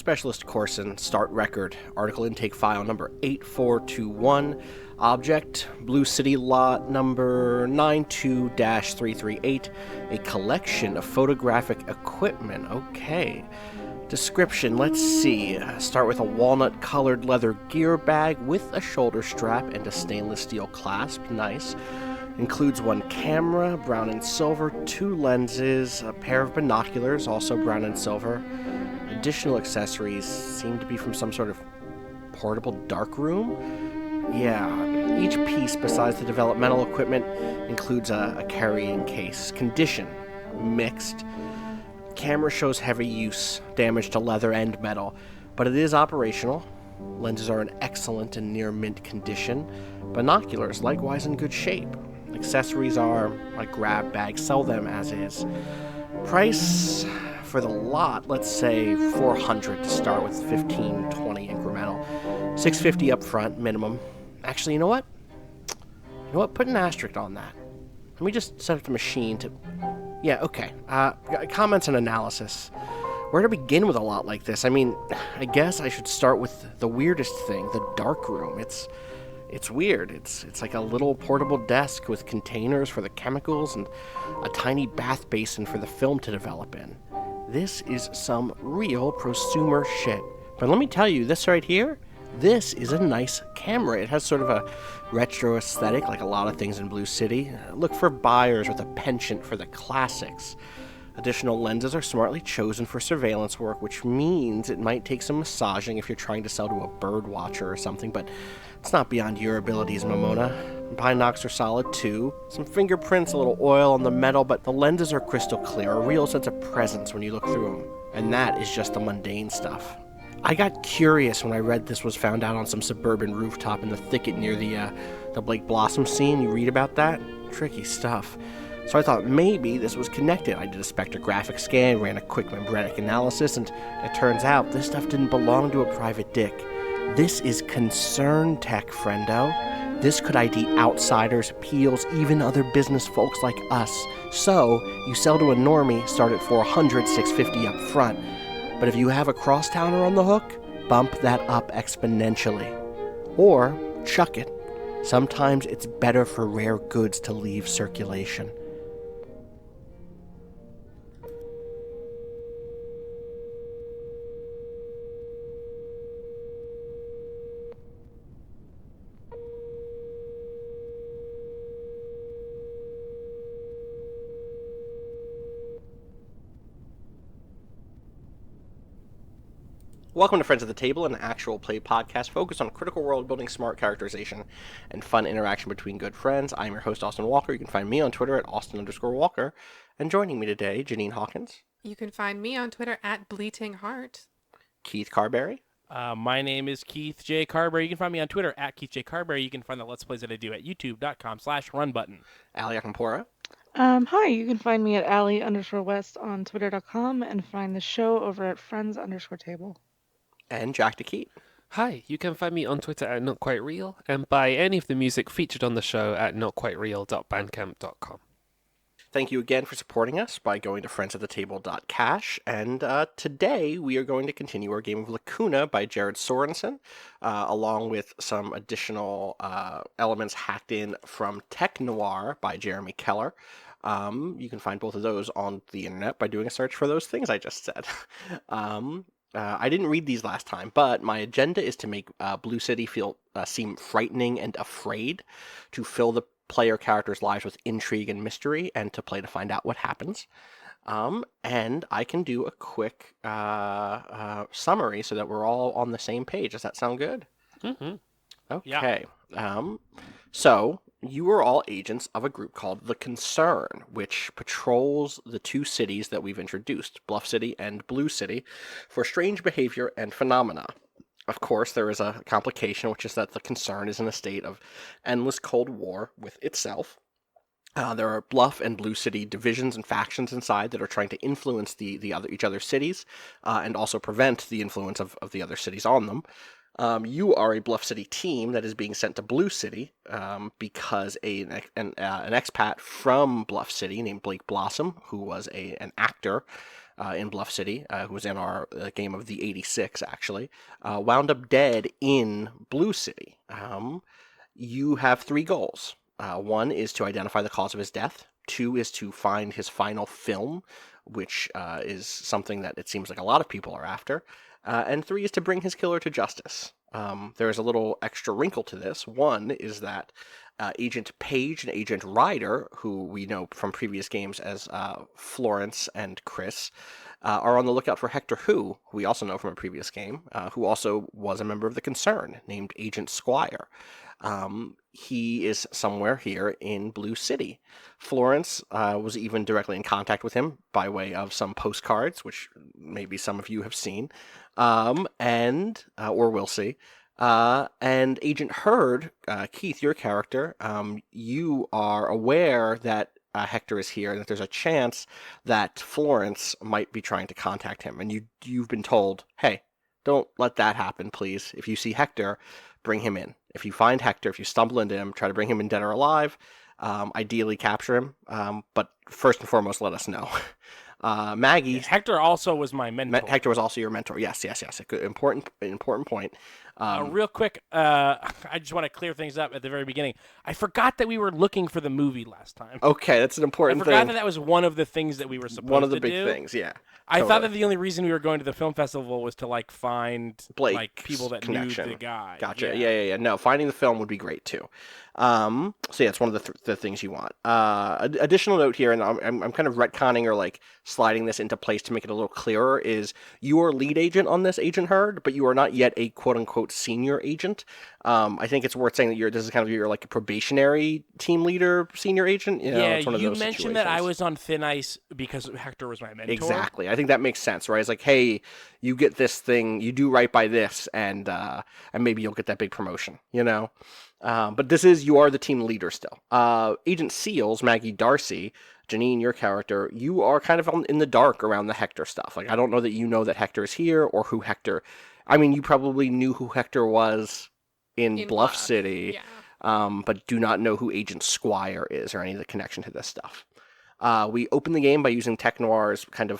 Specialist Corson, start record, article intake file number 8421, object, Blue City lot number 92-338, a collection of photographic equipment. Okay. Description, let's see. Start with a walnut-colored leather gear bag with a shoulder strap and a stainless steel clasp. Nice. Includes one camera, brown and silver, 2 lenses, a pair of binoculars, also brown and silver. Additional accessories seem to be from some sort of portable darkroom. Yeah, each piece besides the developmental equipment includes a carrying case. Condition, mixed. Camera shows heavy use, damage to leather and metal, but it is operational. Lenses are in excellent and near mint condition. Binoculars, likewise in good shape. Accessories are a grab bag, sell them as is. Price for the lot, let's say $400 to start with, $15, $20 incremental. $650 up front, minimum. Actually, you know what? Put an asterisk on that. Let me just set up the machine to... Yeah, okay. Comments and analysis. Where to begin with a lot like this? I mean, I guess I should start with the weirdest thing, the darkroom. It's weird. It's like a little portable desk with containers for the chemicals and a tiny bath basin for the film to develop in. This is some real prosumer shit. But let me tell you, this right here, this is a nice camera. It has sort of a retro aesthetic, like a lot of things in Blue City. Look for buyers with a penchant for the classics. Additional lenses are smartly chosen for surveillance work, which means it might take some massaging if you're trying to sell to a bird watcher or something, but it's not beyond your abilities, Momona. Binocs are solid too. Some fingerprints, a little oil on the metal, but the lenses are crystal clear, a real sense of presence when you look through them. And that is just the mundane stuff. I got curious when I read this was found out on some suburban rooftop in the thicket near the Blake Blossom scene. You read about that? Tricky stuff. So I thought maybe this was connected. I did a spectrographic scan, ran a quick membranic analysis, and it turns out this stuff didn't belong to a private dick. This is concern tech, friendo. This could ID outsiders, peels, even other business folks like us. So, you sell to a normie, start at $400, $650 up front. But if you have a crosstowner on the hook, bump that up exponentially. Or chuck it. Sometimes it's better for rare goods to leave circulation. Welcome to Friends of the Table, an actual play podcast focused on critical world building, smart characterization, and fun interaction between good friends. I'm your host, Austin Walker. You can find me on Twitter at Austin_Walker. And joining me today, Janine Hawkins. You can find me on Twitter at Bleating Heart. Keith Carberry. My name is Keith J. Carberry. You can find me on Twitter at Keith J. Carberry. You can find the Let's Plays that I do at youtube.com/runbutton. Ali Acampora. Hi, you can find me at Ali_West on Twitter.com and find the show over at Friends_Table. And Jack DeKeat. Hi, you can find me on Twitter at NotQuiteReal and buy any of the music featured on the show at notquitereal.bandcamp.com. Thank you again for supporting us by going to friendsoftetable.cash. And today we are going to continue our game of Lacuna by Jared Sorensen, along with some additional elements hacked in from Tech Noir by Jeremy Keller. You can find both of those on the internet by doing a search for those things I just said. I didn't read these last time, but my agenda is to make Blue City seem frightening and afraid, to fill the player characters' lives with intrigue and mystery, and to play to find out what happens. And I can do a quick summary so that we're all on the same page. Does that sound good? Mm-hmm. Okay. Yeah. So you are all agents of a group called The Concern, which patrols the 2 cities that we've introduced, Bluff City and Blue City, for strange behavior and phenomena. Of course, there is a complication, which is that The Concern is in a state of endless Cold War with itself. There are Bluff and Blue City divisions and factions inside that are trying to influence each other's cities, and also prevent the influence of the other cities on them. You are a Bluff City team that is being sent to Blue City because an expat from Bluff City named Blake Blossom, who was an actor, in Bluff City, who was in our game of the 86, actually, wound up dead in Blue City. You have 3 goals. 1 is to identify the cause of his death. 2 is to find his final film, which is something that it seems like a lot of people are after. And 3 is to bring his killer to justice. There is a little extra wrinkle to this. 1 is that Agent Page and Agent Ryder, who we know from previous games as Florence and Chris, are on the lookout for Hector who we also know from a previous game, who also was a member of the Concern, named Agent Squire. He is somewhere here in Blue City. Florence was even directly in contact with him by way of some postcards, which maybe some of you have seen, or will see. And Agent Hurd, Keith, your character, you are aware that Hector is here and that there's a chance that Florence might be trying to contact him. And you've been told, hey, don't let that happen, please. If you see Hector, bring him in. If you find Hector, if you stumble into him, try to bring him in dead or alive. Ideally capture him. But first and foremost, let us know. Maggie. Hector also was my mentor. Hector was also your mentor. Yes. A good, important point. Real quick, I just want to clear things up at the very beginning. I forgot that we were looking for the movie last time. Okay, that's an important thing. I forgot that was one of the things that we were supposed to do. One of the big things, yeah. I thought that the only reason we were going to the film festival was to find people that connection. knew the guy. Gotcha. Yeah. No, finding the film would be great too. So yeah, it's one of the things you want. Additional note here, and I'm kind of retconning or sliding this into place to make it a little clearer, is you are lead agent on this, Agent Hurd, but you are not yet a quote unquote senior agent. I think it's worth saying that this is kind of your probationary team leader, senior agent. It's one of you those mentioned that I was on thin ice because Hector was my mentor. Exactly. I think that makes sense, right? It's like, hey, you get this thing, you do right by this, and maybe you'll get that big promotion, But you are the team leader still. Agent Seals, Maggie Darcy, Janine, your character, you are kind of in the dark around the Hector stuff. I don't know that you know that Hector is here or who Hector... I mean, you probably knew who Hector was in Bluff City, but do not know who Agent Squire is or any of the connection to this stuff. We opened the game by using Tech Noir's kind of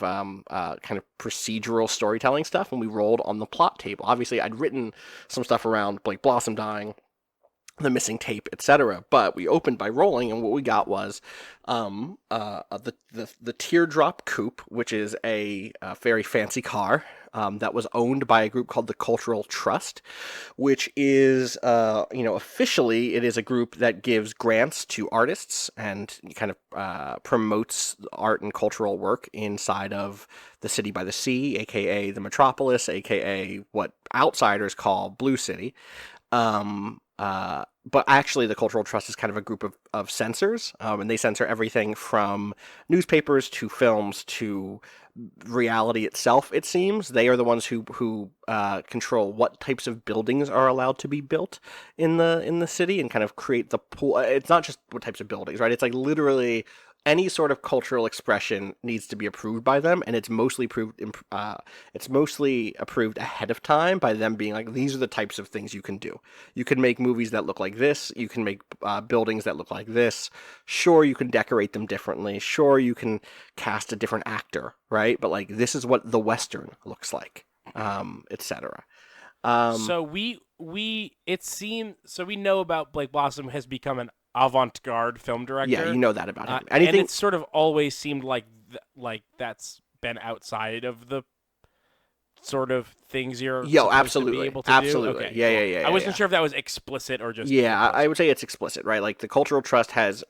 procedural storytelling stuff, and we rolled on the plot table. Obviously, I'd written some stuff around Blake Blossom dying, the missing tape, etc. But we opened by rolling, and what we got was the Teardrop Coupe, which is a very fancy car that was owned by a group called the Cultural Trust, which is, officially it is a group that gives grants to artists and kind of promotes art and cultural work inside of the City by the Sea, aka the Metropolis, aka what outsiders call Blue City. But actually, the Cultural Trust is kind of a group of censors, and they censor everything from newspapers to films to reality itself, it seems. They are the ones who control what types of buildings are allowed to be built in the city and kind of create the pool. It's not just what types of buildings, right? It's literally any sort of cultural expression needs to be approved by them, and it's mostly approved ahead of time by them being these are the types of things you can do. You can make movies that look like this. You can make buildings that look like this. Sure, you can decorate them differently. Sure, you can cast a different actor, right? But this is what the Western looks like, etc. So we know about Blake Blossom has become an avant-garde film director. Yeah, you know that about him. And it's sort of always seemed like that's been outside of the sort of things you're absolutely to be able to absolutely do? Okay, yeah. I wasn't sure if that was explicit or just I would say it's explicit, right? The Cultural Trust has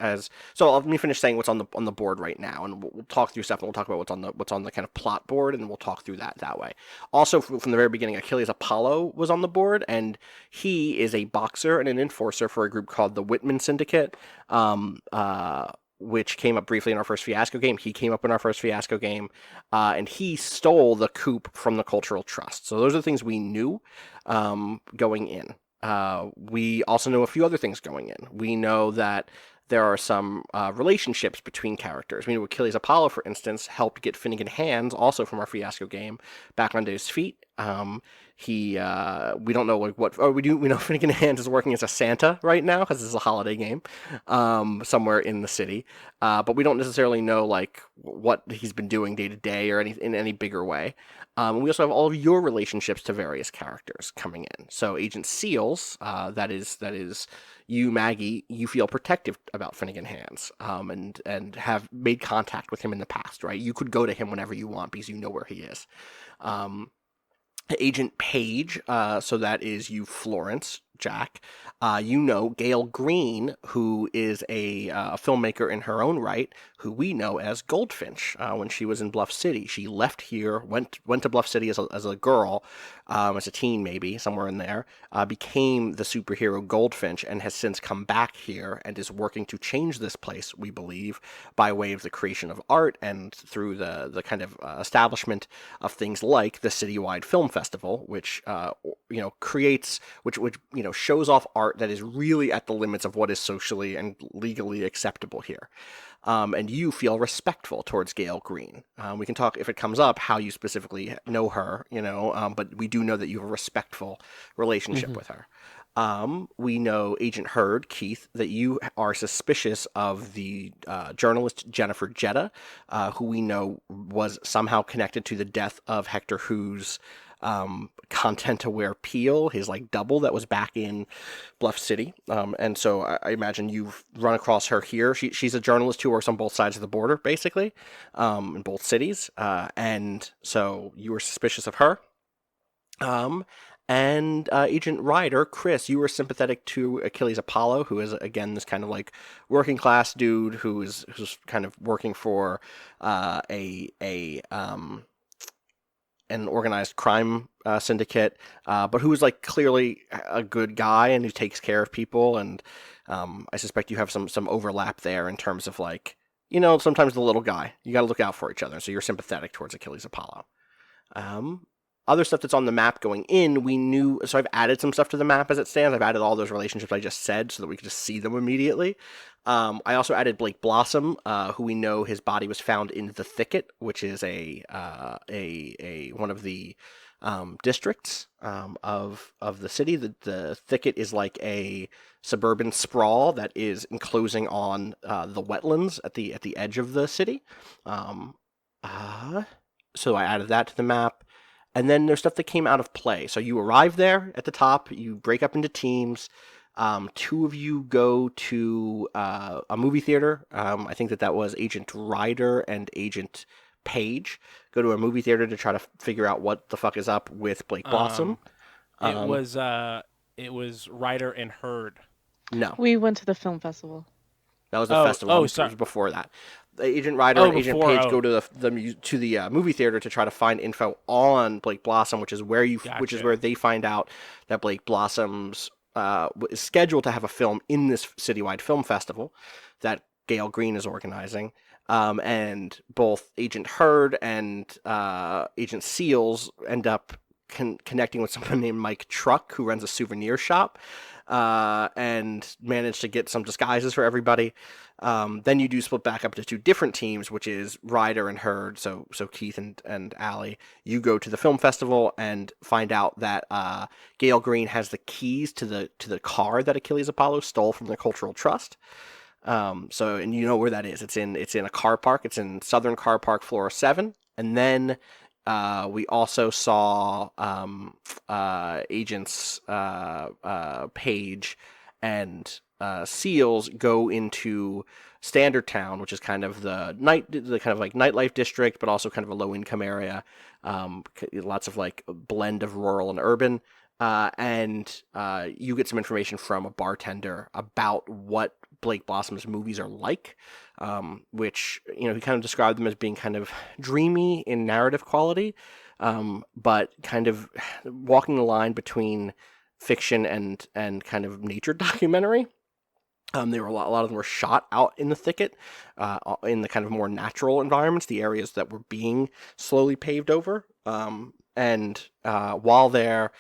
so let me finish saying what's on the board right now, and we'll talk through stuff, and we'll talk about what's on the kind of plot board, and we'll talk through that way. Also, from the very beginning, Achilles Apollo was on the board, and he is a boxer and an enforcer for a group called the Whitman Syndicate, which came up briefly in our first Fiasco game. He came up in our first Fiasco game, and he stole the coupe from the Cultural Trust. So those are the things we knew going in. We also know a few other things going in. We know that there are some relationships between characters. We know Achilles Apollo, for instance, helped get Finnegan Hands, also from our Fiasco game, back onto his feet. We don't know like what. Oh, we know Finnegan Hands is working as a Santa right now because this is a holiday game, somewhere in the city. But we don't necessarily know like what he's been doing day to day or in any bigger way. We also have all of your relationships to various characters coming in. So Agent Seals, that is you, Maggie. You feel protective about Finnegan Hands, and have made contact with him in the past, right? You could go to him whenever you want because you know where he is. Agent Page, so that is you, Florence, Jack. You know Gail Green, who is a filmmaker in her own right, who we know as Goldfinch. When she was in Bluff City, she left here, went to Bluff City as a girl, as a teen maybe, somewhere in there, became the superhero Goldfinch, and has since come back here and is working to change this place, we believe, by way of the creation of art and through the kind of establishment of things like the Citywide Film Festival, which creates, which shows off art that is really at the limits of what is socially and legally acceptable here. And you feel respectful towards Gail Green. We can talk, if it comes up, how you specifically know her, but we do know that you have a respectful relationship with her. We know Agent Hurd, Keith, that you are suspicious of the journalist Jennifer Jetta, who we know was somehow connected to the death of Hector Who's content-aware Peel, his like double that was back in Bluff City. And so I imagine you've run across her here. She's a journalist who works on both sides of the border, basically, in both cities. And so you were suspicious of her. And Agent Ryder, Chris, you were sympathetic to Achilles Apollo, who is, again, this kind of like working class dude who's kind of working for an organized crime syndicate, but who is like clearly a good guy and who takes care of people. And I suspect you have some overlap there in terms of like, sometimes the little guy, you got to look out for each other. So you're sympathetic towards Achilles Apollo. Other stuff that's on the map going in, so I've added some stuff to the map as it stands. I've added all those relationships I just said so that we could just see them immediately. I also added Blake Blossom, who we know his body was found in the Thicket, which is a one of the districts of the city. The Thicket is like a suburban sprawl that is enclosing on the wetlands at the edge of the city. So I added that to the map. And then there's stuff that came out of play. So you arrive there at the top, you break up into teams. Two of you go to a movie theater. I think that was Agent Ryder and Agent Page. Go to a movie theater to try to figure out what the fuck is up with Blake Blossom. It was Ryder and Hurd. No. We went to the film festival. That was the festival. Oh, It sorry. was before that. Agent Ryder and Agent Page go to the movie theater to try to find info on Blake Blossom, which is where they find out that Blake Blossom's is scheduled to have a film in this Citywide Film Festival that Gail Green is organizing. And both Agent Hurd and Agent Seals end up connecting with someone named Mike Truck, who runs a souvenir shop, and manage to get some disguises for everybody. Then you do split back up into two different teams, which is Ryder and Hurd. So Keith and Allie, you go to the film festival and find out that Gail Green has the keys to the car that Achilles Apollo stole from the Cultural Trust. And you know where that is. It's in a car park. It's in Southern Car Park, Floor 7. And then we also saw Agents Page and Seals go into Standard Town, which is kind of the kind of like nightlife district, but also kind of a low income area. Lots of like blend of rural and urban. And you get some information from a bartender about what Blake Blossom's movies are like, which, he kind of described them as being kind of dreamy in narrative quality, but kind of walking the line between fiction and kind of nature documentary. They were a lot of them were shot out in the thicket, in the kind of more natural environments, the areas that were being slowly paved over. And while there,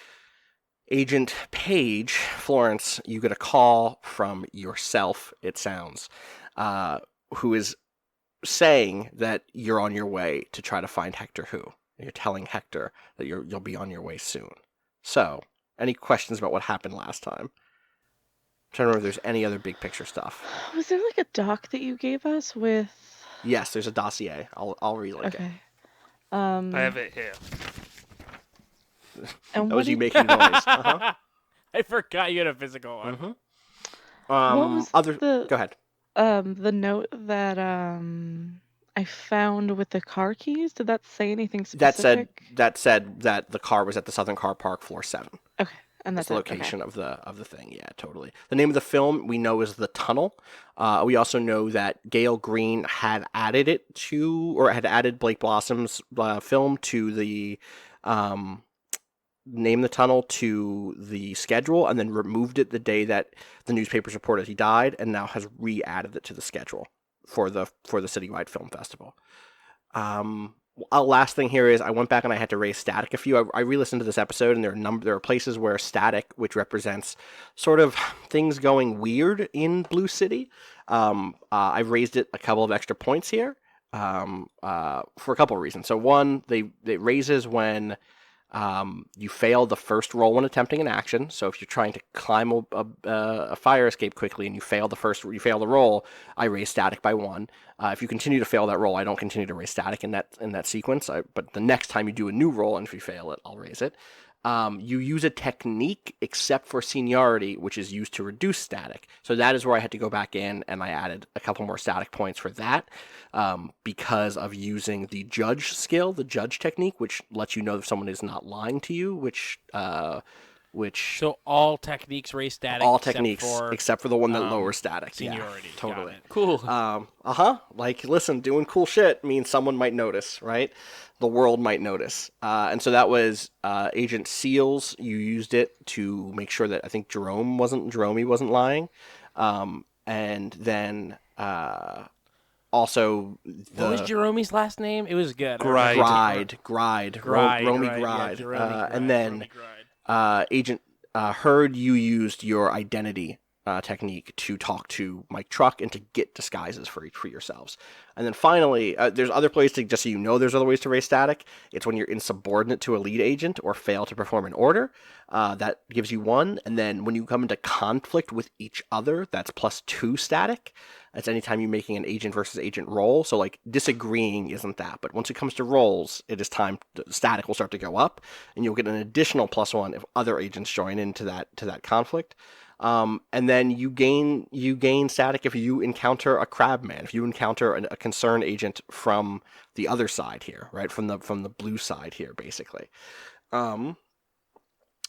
Agent Page, Florence, you get a call from yourself, it sounds, who is saying that you're on your way to try to find Hector Who. You're telling Hector that you'll be on your way soon. So, any questions about what happened last time? I'm trying to remember if there's any other big picture stuff. Was there like a doc that you gave us with? Yes, there's a dossier. I'll relink it. Okay. I have it here. And That was what you did- making noise. Uh-huh. I forgot you had a physical one. Mm-hmm. What was Go ahead. the note that I found with the car keys? Did that say anything specific? That said that the car was at the Southern Car Park, floor 7. Okay, and That's that's the it. Okay. location of the thing. Yeah, totally. The name of the film we know is The Tunnel. We also know that Gail Green had added it to, or had added Blake Blossom's film to the name the tunnel to the schedule, and then removed it the day that the newspapers reported he died, and now has re-added it to the schedule for the Citywide Film Festival. Last thing here is I went back and I had to raise static a few. I re-listened to this episode, and there are places where static, which represents sort of things going weird in Blue City, I've raised it a couple of extra points here for a couple of reasons. So one, it raises when you fail the first roll when attempting an action. So if you're trying to climb a fire escape quickly and you fail the roll, I raise static by 1. If you continue to fail that roll, I don't continue to raise static in that sequence. But the next time you do a new roll, and if you fail it, I'll raise it. You use a technique except for seniority, which is used to reduce static. So that is where I had to go back in, and I added a couple more static points for that because of using the judge skill, the judge technique, which lets you know if someone is not lying to you, which So all techniques raise static. except for the one that lowers static. Seniority. Yeah, totally. Cool. Like, listen, doing cool shit means someone might notice, right? The world might notice. And so that was Agent Seals. You used it to make sure that I think Jerome wasn't lying. And then also what was Jerome's last name? It was good. Gride. Romy Gride. And then Agent Heard, you used your identity technique to talk to Mike Truck and to get disguises for yourselves. And then finally, there's other places to, just so you know there's other ways to raise static. It's when you're insubordinate to a lead agent or fail to perform an order. That gives you 1. And then when you come into conflict with each other, that's +2 static. That's anytime you're making an agent versus agent roll. So like disagreeing isn't that. But once it comes to rolls, it is time, static will start to go up. And you'll get an additional +1 if other agents join into that conflict. And then you gain static if you encounter a crabman, if you encounter a concerned agent from the other side here, right? From the blue side here, basically.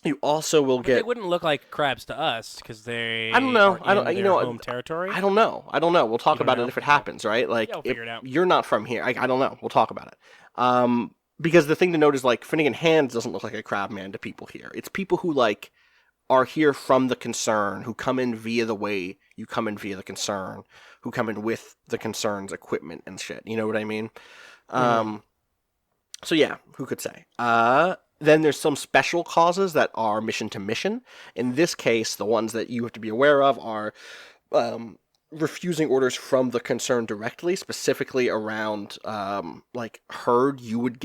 You also will get. They wouldn't look like crabs to us because they. I don't know. Home territory. I don't know. We'll talk about it if it happens, right? Like, Yeah, we'll figure it out. You're not from here. I don't know. We'll talk about it. Because the thing to note is like Finnegan Hands doesn't look like a crabman to people here. It's people who like are here from the concern, who come in via the way you come in via the concern, who come in with the concern's equipment and shit. You know what I mean? So yeah, who could say? Then there's some special causes that are mission to mission. In this case, the ones that you have to be aware of are refusing orders from the concern directly, specifically around like Heard. You would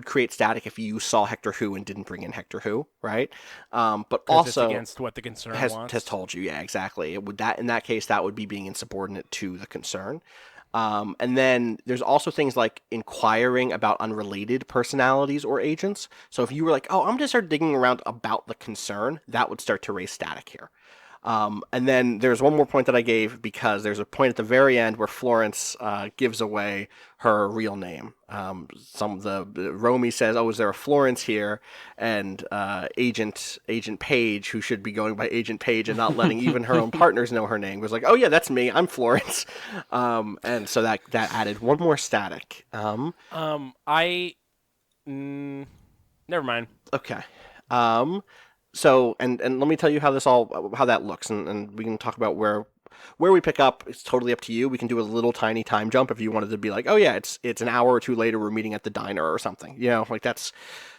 create static if you saw Hector Who and didn't bring in Hector Who, right? But also it's against what the concern wants. Has told you, yeah, exactly. In that case, that would be being insubordinate to the concern. And then there's also things like inquiring about unrelated personalities or agents. So if you were like, oh, I'm going to start digging around about the concern, that would start to raise static here. And then there's one more point that I gave because there's a point at the very end where Florence gives away her real name. Romy says, "Oh, is there a Florence here?" And Agent Page, who should be going by Agent Page and not letting even her own partners know her name, was like, "Oh yeah, that's me. I'm Florence." And so that added one more static. Never mind. Okay. So, and let me tell you how that looks, and we can talk about where we pick up. It's totally up to you. We can do a little tiny time jump if you wanted to be like, oh yeah, it's an hour or two later, we're meeting at the diner or something. You know, like that's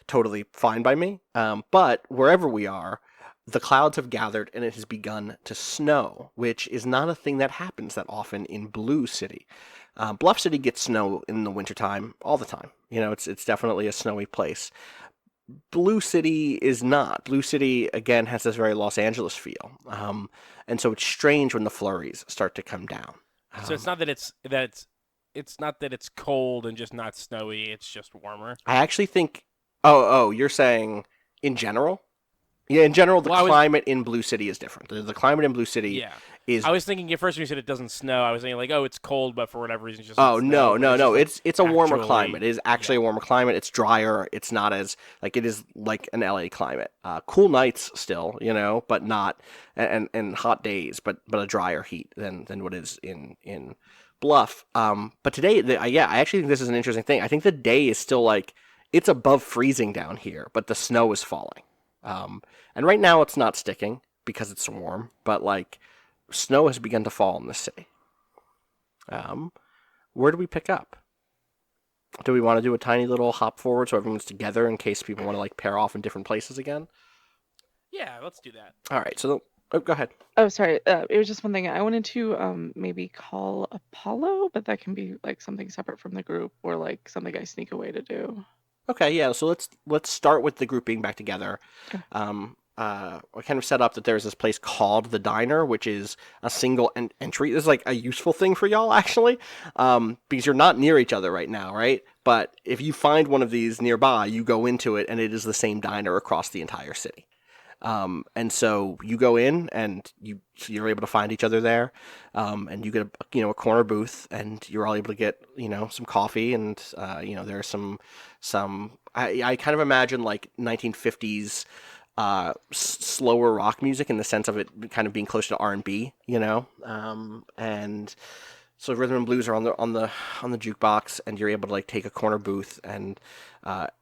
totally fine by me. But wherever we are, the clouds have gathered and it has begun to snow, which is not a thing that happens that often in Blue City. Bluff City gets snow in the wintertime all the time. It's definitely a snowy place. Blue City is not. Blue City, again, has this very Los Angeles feel. And so it's strange when the flurries start to come down. So it's not that it's not that it's cold and just not snowy. It's just warmer. I actually think. Oh, you're saying in general? Yeah, in general, the climate in Blue City is different. The climate in Blue City is. I was thinking at first when you said it doesn't snow, I was thinking like, oh, it's cold, but for whatever reason, it's just. Oh no. It's a warmer climate. It is actually a warmer climate. It's drier. It's not as it is like an LA climate. Cool nights still, but not and hot days, but a drier heat than what is in Bluff. But today, I actually think this is an interesting thing. I think the day is still it's above freezing down here, but the snow is falling. And right now it's not sticking because it's warm, but snow has begun to fall in the city. Where do we pick up? Do we want to do a tiny little hop forward so everyone's together in case people want to pair off in different places again? Yeah, let's do that. All right. So, go ahead. Oh, sorry. It was just one thing. I wanted to maybe call Apollo, but that can be something separate from the group or something I sneak away to do. Okay, yeah. So let's start with the group being back together. Okay. I kind of set up that there's this place called the Diner, which is a single entry. This is a useful thing for y'all actually, because you're not near each other right now, right? But if you find one of these nearby, you go into it, and it is the same diner across the entire city. And so you go in, and you're able to find each other there, and you get a corner booth, and you're all able to get some coffee, and there's some I kind of imagine 1950s slower rock music in the sense of it kind of being close to R&B, and so rhythm and blues are on the jukebox, and you're able to take a corner booth, and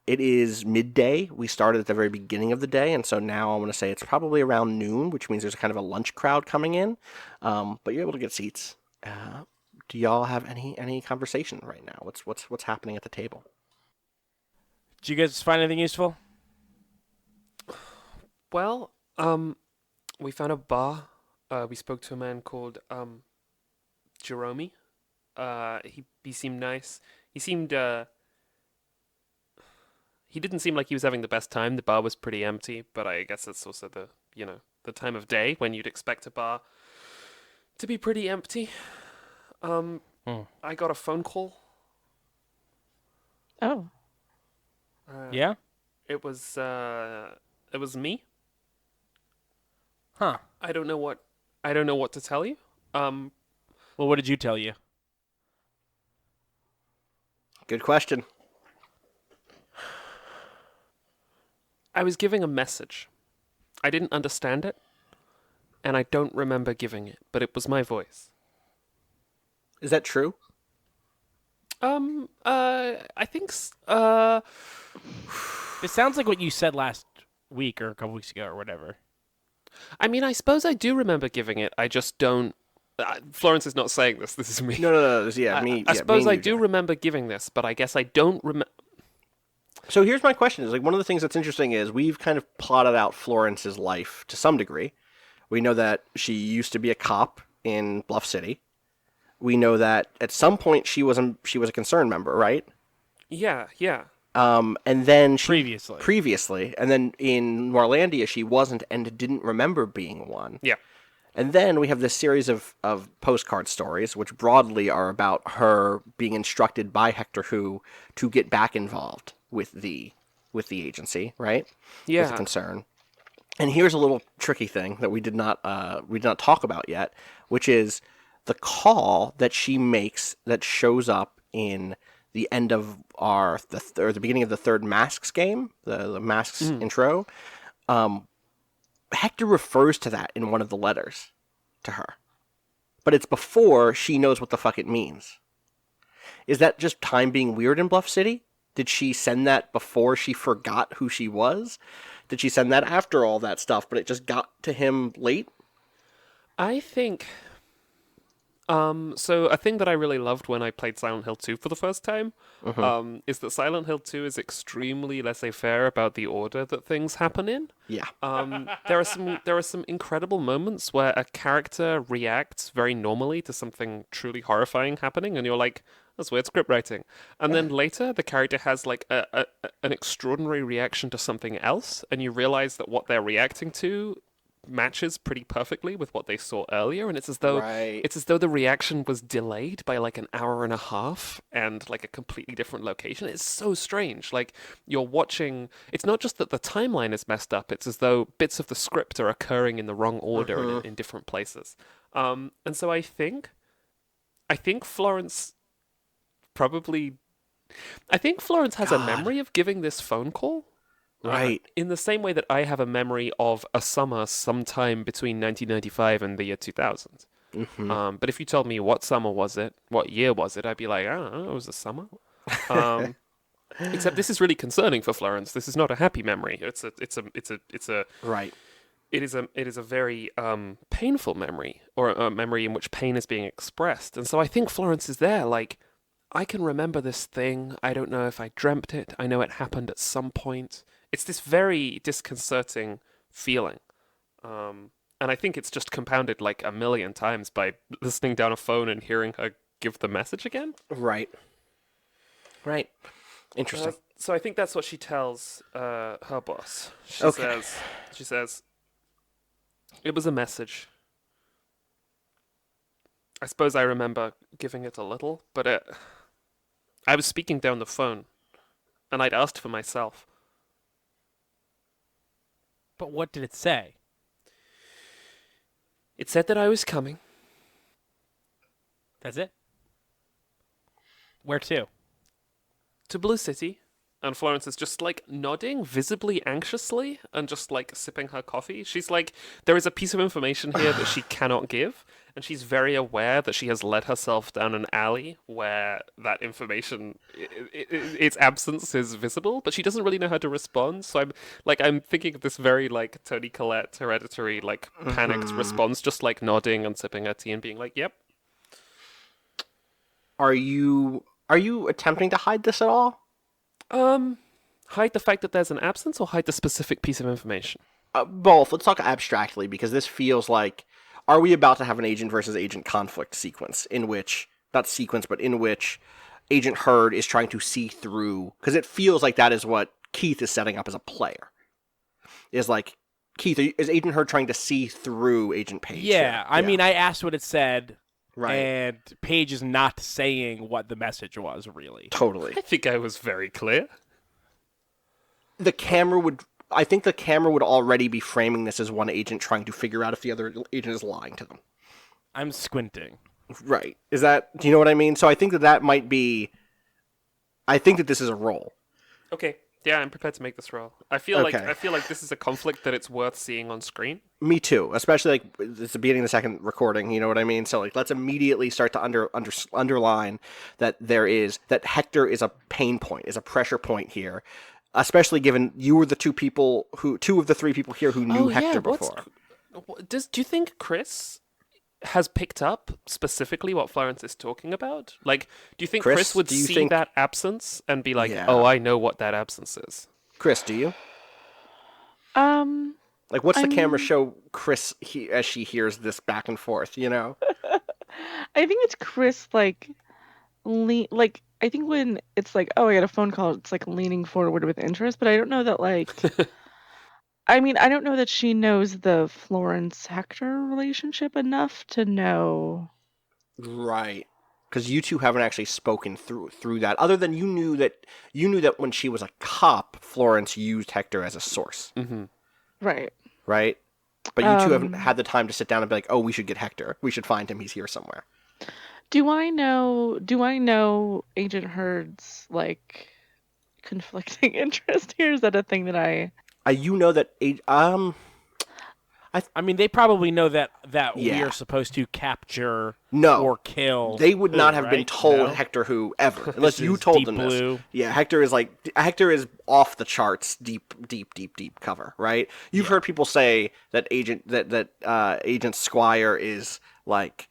it is midday. We started at the very beginning of the day, and so now I want to say it's probably around noon, which means there's kind of a lunch crowd coming in, but you're able to get seats. Do y'all have any conversation right now? What's happening at the table? Did you guys find anything useful? Well, we found a bar. We spoke to a man called Jerome. He seemed nice. He didn't seem like he was having the best time. The bar was pretty empty, but I guess that's also the time of day when you'd expect a bar to be pretty empty. I got a phone call. Oh. Yeah? It was me. Huh. I don't know what to tell you. Well, what did you tell you? Good question. I was giving a message. I didn't understand it, and I don't remember giving it, but it was my voice. Is that true? I think. It sounds like what you said last week or a couple weeks ago or whatever. I mean, I suppose I do remember giving it. I just don't. Florence is not saying this. This is me. No. Yeah, me. I suppose me I and you, do Jack. remember giving this, but I guess I don't remember. So here's my question: is one of the things that's interesting is we've kind of plotted out Florence's life to some degree. We know that she used to be a cop in Bluff City. We know that at some point she was a concerned member, right? Yeah. And then Previously, and then in Norlandia she wasn't and didn't remember being one. Yeah. And then we have this series of postcard stories, which broadly are about her being instructed by Hector Who to get back involved with the agency, right? Yeah. With the concern. And here's a little tricky thing that we did not talk about yet, which is the call that she makes that shows up in the end of the beginning of the third Masks game, the Masks intro. Hector refers to that in one of the letters to her. But it's before she knows what the fuck it means. Is that just time being weird in Bluff City? Did she send that before she forgot who she was? Did she send that after all that stuff, but it just got to him late? I think So a thing that I really loved when I played Silent Hill 2 for the first time, is that Silent Hill 2 is extremely laissez-faire about the order that things happen in. Yeah. There are some incredible moments where a character reacts very normally to something truly horrifying happening, and you're like, that's weird script writing. And then later, the character has like an extraordinary reaction to something else, and you realize that what they're reacting to matches pretty perfectly with what they saw earlier, and it's as though Right. the reaction was delayed by like an hour and a half and like a completely different location. It's so strange. Like you're watching, it's not just that the timeline is messed up, it's as though bits of the script are occurring in the wrong order and in different places. And so I think Florence probably has a memory of giving this phone call. Right. In the same way that I have a memory of a summer sometime between 1995 and the year 2000. But if you told me what summer was it, what year was it, I'd be like, I don't know, it was a summer. Except this is really concerning for Florence. This is not a happy memory. It's a Right. it is a very painful memory, or a memory in which pain is being expressed. And so I think Florence is there, like, I can remember this thing. I don't know if I dreamt it. I know it happened at some point. It's this very disconcerting feeling. And I think it's just compounded like a million times by listening down a phone and hearing her give the message again. Right. Right. Interesting. So I think that's what she tells her boss. She says, it was a message. I suppose I remember giving it a little, but I was speaking down the phone, and I'd asked for myself. But what did it say? It said that I was coming. That's it? Where to? To Blue City. And Florence is just like nodding visibly anxiously and just like sipping her coffee. She's like, there is a piece of information here that she cannot give. And she's very aware that she has led herself down an alley where that information, its absence is visible, but she doesn't really know how to respond. So I'm thinking of this very like Toni Collette Hereditary, like panicked response, just like nodding and sipping her tea and being like, yep. Are you attempting to hide this at all? Hide the fact that there's an absence or hide the specific piece of information? Both. Let's talk abstractly, because this feels like, are we about to have an agent versus agent conflict sequence in which, not sequence, but in which Agent Heard is trying to see through, because it feels like that is what Keith is setting up as a player. Is like, Keith, is Agent Heard trying to see through Agent Page? Yeah, I mean, I asked what it said, right. And Page is not saying what the message was, really. Totally. I think I was very clear. I think the camera would already be framing this as one agent trying to figure out if the other agent is lying to them. I'm squinting. Right. Do you know what I mean? So I think that might be, I think that this is a role. Okay. Yeah, I'm prepared to make this roll. I feel like this is a conflict that it's worth seeing on screen. Me too, especially like it's the beginning of the second recording. You know what I mean? So like, let's immediately start to underline that that Hector is a pain point, is a pressure point here, especially given you were the two of the three people here who knew Hector before. Do you think Chris has picked up specifically what Florence is talking about? Like, do you think Chris would see that absence and be like, oh, I know what that absence is? Chris, do you? Like, what's the camera show Chris as she hears this back and forth, you know? I think it's Chris, like, I think when it's like, oh, I got a phone call, it's like leaning forward with interest, but I don't know that, like, I mean, I don't know that she knows the Florence-Hector relationship enough to know. Right. Because you two haven't actually spoken through that, other than you knew that when she was a cop, Florence used Hector as a source. Mm-hmm. Right. Right? But you two haven't had the time to sit down and be like, oh, we should get Hector. We should find him. He's here somewhere. Do I know Agent Heard's, like, conflicting interest here? Is that a thing that you know that I mean, they probably know that we are supposed to capture or kill. They would not have been told No? Hector who ever, unless you told them Blue. this. Yeah, Hector is off the charts, deep cover, right? You've heard people say that Agent Squire is like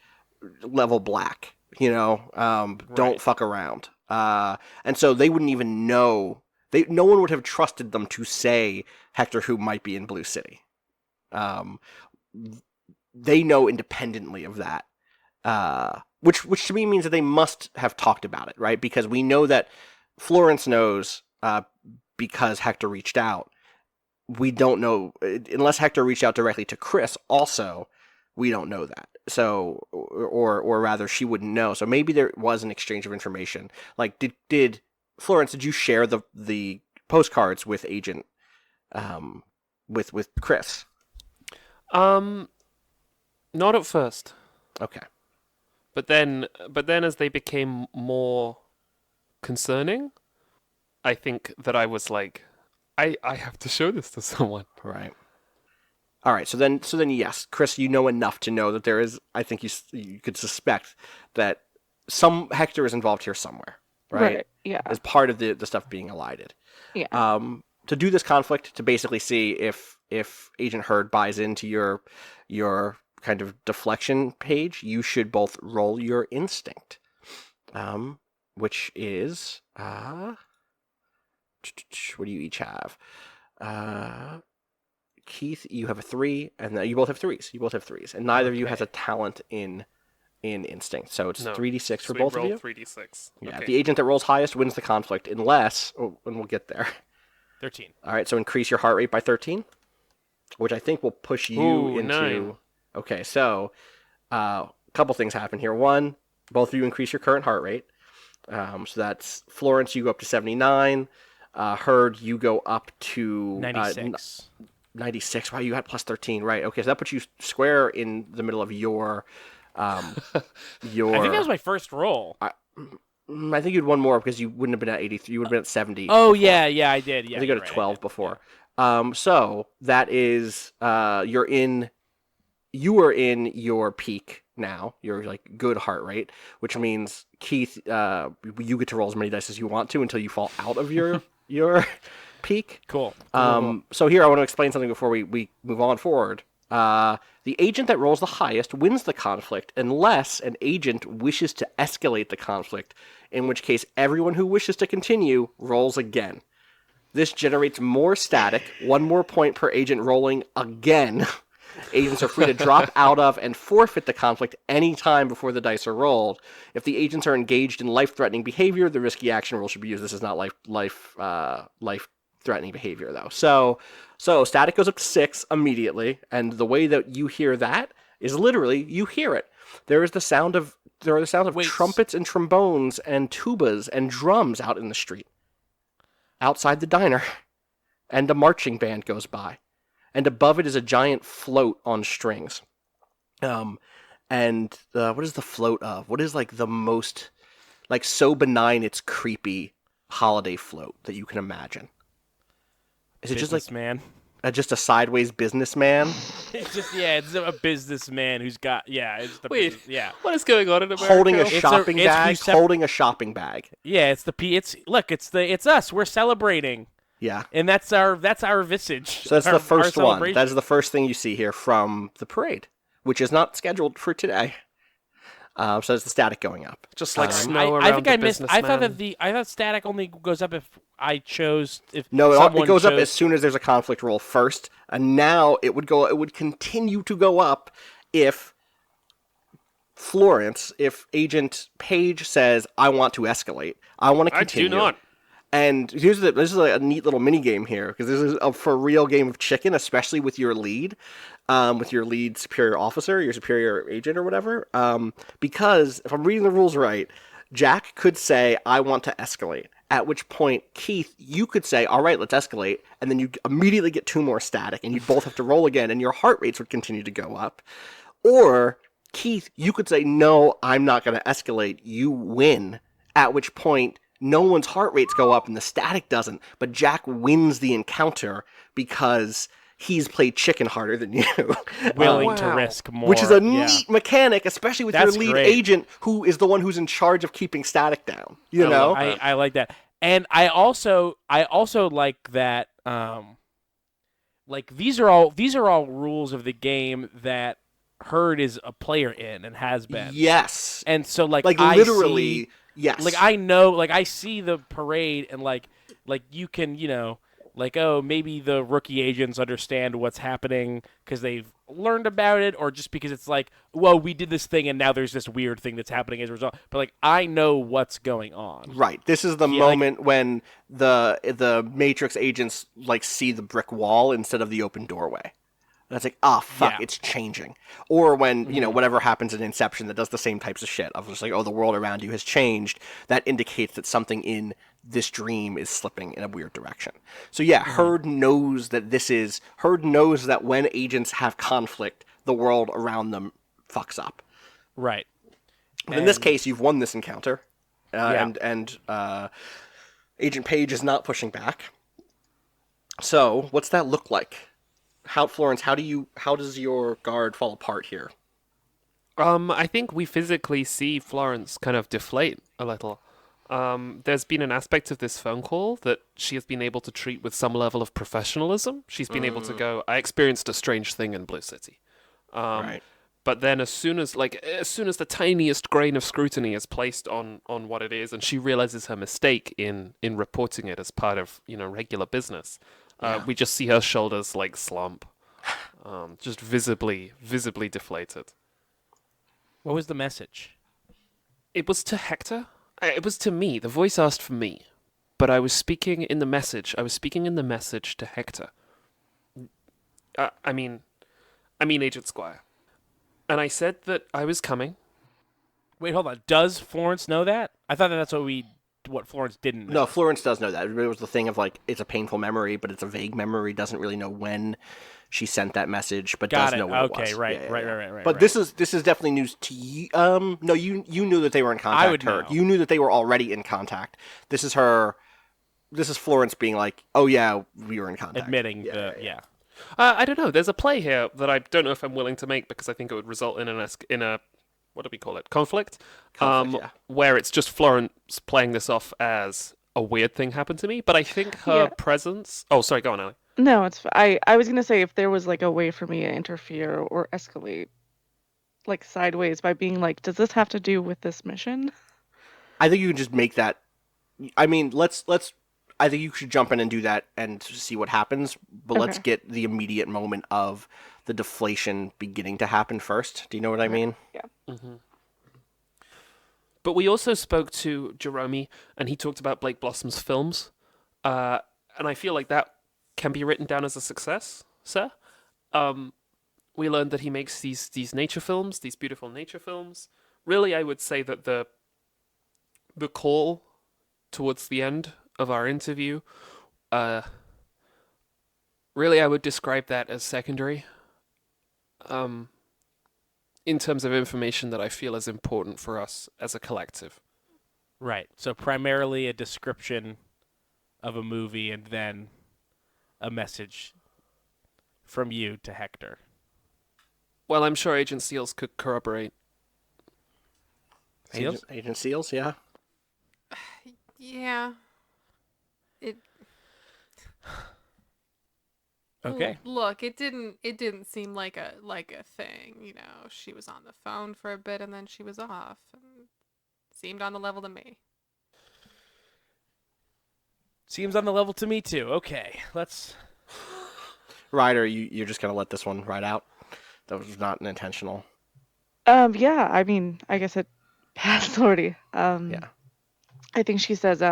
level black. Don't Right. fuck around. And so they wouldn't even know. No one would have trusted them to say Hector who might be in Blue City. They know independently of that. Which to me means that they must have talked about it, right? Because we know that Florence knows because Hector reached out. We don't know, unless Hector reached out directly to Chris also, we don't know that. So, or rather, she wouldn't know. So maybe there was an exchange of information. Like, did Florence, did you share the postcards with Agent, with Chris? Not at first. Okay. But then as they became more concerning, I think that I was like, I have to show this to someone. Right. All right. So then, yes, Chris, you know enough to know that there is. I think you could suspect that some Hector is involved here somewhere, right? Yeah. As part of the stuff being elided. Yeah. To do this conflict, to basically see if Agent Hurd buys into your kind of deflection page, you should both roll your instinct, which is what do you each have? Keith, you have a 3, and you both have 3s. You both have 3s, and neither of you has a talent in instinct. So it's 3d6 for both of you. 3d6. Yeah, Okay. the agent that rolls highest wins the conflict, unless, and we'll get there. 13. All right, so increase your heart rate by 13, which I think will push you into. 9. Okay, so a couple things happen here. One, both of you increase your current heart rate. So that's Florence, you go up to 79. Hurd, you go up to 96. 96. Wow, you had plus 13, right? Okay, so that puts you square in the middle of your. I think that was my first roll. I think you'd won more because you wouldn't have been at 83. You would have been at 70. Oh, before. yeah, I did. Yeah, I think you you're go to right, 12 I did. before. So that is you are in your peak now. You're like good heart rate, which means Keith, you get to roll as many dice as you want to until you fall out of your peak. Cool. So here I want to explain something before we move on forward. The agent that rolls the highest wins the conflict unless an agent wishes to escalate the conflict, in which case everyone who wishes to continue rolls again. This generates more static, 1 more point per agent rolling again. Agents are free to drop out of and forfeit the conflict any time before the dice are rolled. If the agents are engaged in life-threatening behavior, the risky action rule should be used. This is not life-threatening behavior, though. So static goes up to 6 immediately, and the way that you hear that is literally you hear it. There are the sound of trumpets and trombones and tubas and drums out in the street, outside the diner, and a marching band goes by. And above it is a giant float on strings. What is the float of? What is like the most, like so benign it's creepy holiday float that you can imagine? Is it just like just a sideways businessman? It's a businessman who's got Wait, what is going on in America? Holding a shopping bag. Holding a shopping bag. Yeah, it's us. We're celebrating. Yeah. And that's our visage. So that's the first one. celebration. That is the first thing you see here from the parade, which is not scheduled for today. So it's the static going up. Just like snow around I think the I missed. I thought businessman. I thought static only goes up if I chose. No, someone it goes up chose- as soon as there's a conflict roll first, and now it would continue to go up if Agent Page says, "I want to escalate. I want to continue." I do not. And this is a neat little mini game here, because this is a for real game of chicken, especially with your lead superior officer, your superior agent or whatever. Because if I'm reading the rules right, Jack could say, "I want to escalate," at which point Keith, you could say, "All right, let's escalate," and then you immediately get 2 more static, and you both have to roll again, and your heart rates would continue to go up. Or Keith, you could say, "No, I'm not going to escalate. You win," at which point no one's heart rates go up and the static doesn't, but Jack wins the encounter because he's played chicken harder than you. willing to risk more, Which is a neat mechanic, especially with That's your lead great. agent, who is the one who's in charge of keeping static down. You know? I like that, and I also like that. Like these are all rules of the game that Hurd is a player in and has been. Yes. And so like Like literally, yes. Like I know, like I see the parade and like you can, you know, like, oh, maybe the rookie agents understand what's happening because they've learned about it, or just because it's like, well, we did this thing and now there's this weird thing that's happening as a result. But like, I know what's going on. Right. This is the moment when the Matrix agents like see the brick wall instead of the open doorway. And it's like, fuck, Yeah. it's changing. Or when, you know, whatever happens in Inception that does the same types of shit. Of just like, oh, the world around you has changed. That indicates that something in this dream is slipping in a weird direction. So yeah, Hurd knows that when agents have conflict, the world around them fucks up. Right. But in this case, you've won this encounter. And Agent Page is not pushing back. So what's that look like? Florence, how does your guard fall apart here? I think we physically see Florence kind of deflate a little. There's been an aspect of this phone call that she has been able to treat with some level of professionalism. She's been able to go, I experienced a strange thing in Blue City. Right. But then as soon as the tiniest grain of scrutiny is placed on what it is, and she realizes her mistake in reporting it as part of, you know, regular business, we just see her shoulders like slump, just visibly deflated. What was the message? It was to Hector. It was to me. The voice asked for me, but I was speaking in the message. I was speaking in the message to Hector. I mean Agent Squire. And I said that I was coming. Wait, hold on. Does Florence know that? I thought that's what Florence didn't know. No, Florence does know that. It was the thing of like, it's a painful memory, but it's a vague memory. Doesn't really know when she sent that message, but does know when it was. Okay, right. But this is definitely news to you. No, you knew that they were in contact. I would know. You knew that they were already in contact. This is Florence being like, oh yeah, we were in contact. Admitting yeah. I don't know. There's a play here that I don't know if I'm willing to make because I think it would result in a what do we call it? Conflict. Where it's just Florence playing this off as a weird thing happened to me, but I think her presence. Oh, sorry. Go on, Ellie. No, it's. I was gonna say if there was like a way for me to interfere or escalate, like sideways by being like, does this have to do with this mission? I think you can just make that. I mean, let's. I think you should jump in and do that and see what happens. But let's get the immediate moment of the deflation beginning to happen first. Do you know what I mean? Yeah. Mm-hmm. But we also spoke to Jerome, and he talked about Blake Blossom's films. And I feel like that can be written down as a success, sir. We learned that he makes these nature films, these beautiful nature films. Really, I would say that the call towards the end of our interview, really I would describe that as secondary. In terms of information that I feel is important for us as a collective. Right. So primarily a description of a movie and then a message from you to Hector. Well, I'm sure Agent Seals could corroborate. Seals? Agent Seals, yeah. Yeah. Okay. Look, it didn't seem like a thing, you know. She was on the phone for a bit and then she was off. And seemed on the level to me. Seems on the level to me too. Okay, let's. Ryder, you're just gonna let this one ride out. That was not an intentional. Yeah. I mean, I guess it passed already. Yeah. I think she says,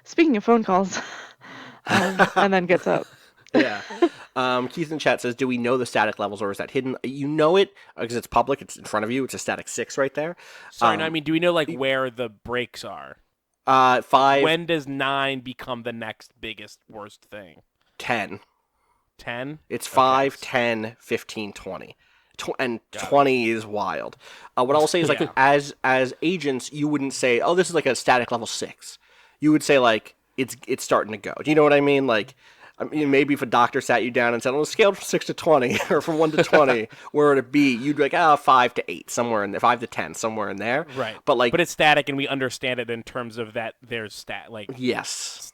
speaking of phone calls, and then gets up. Yeah. Keith in chat says, do we know the static levels or is that hidden? You know it because it's public. It's in front of you. It's a static 6 right there. Sorry, no, I mean, do we know like where the breaks are? 5. When does 9 become the next biggest, worst thing? 10. 10? It's 5, 10, 15, 20. And 20 is wild. What I'll say is like as agents, you wouldn't say, oh, this is like a static level 6. You would say like it's starting to go. Do you know what I mean? Like, I mean, maybe if a doctor sat you down and said, on a scale from 6 to 20 or from 1 to 20, where would it be? You'd be like, 5 to 8, somewhere in there, 5 to 10, somewhere in there. Right. But it's static, and we understand it in terms of that there's static. Yes.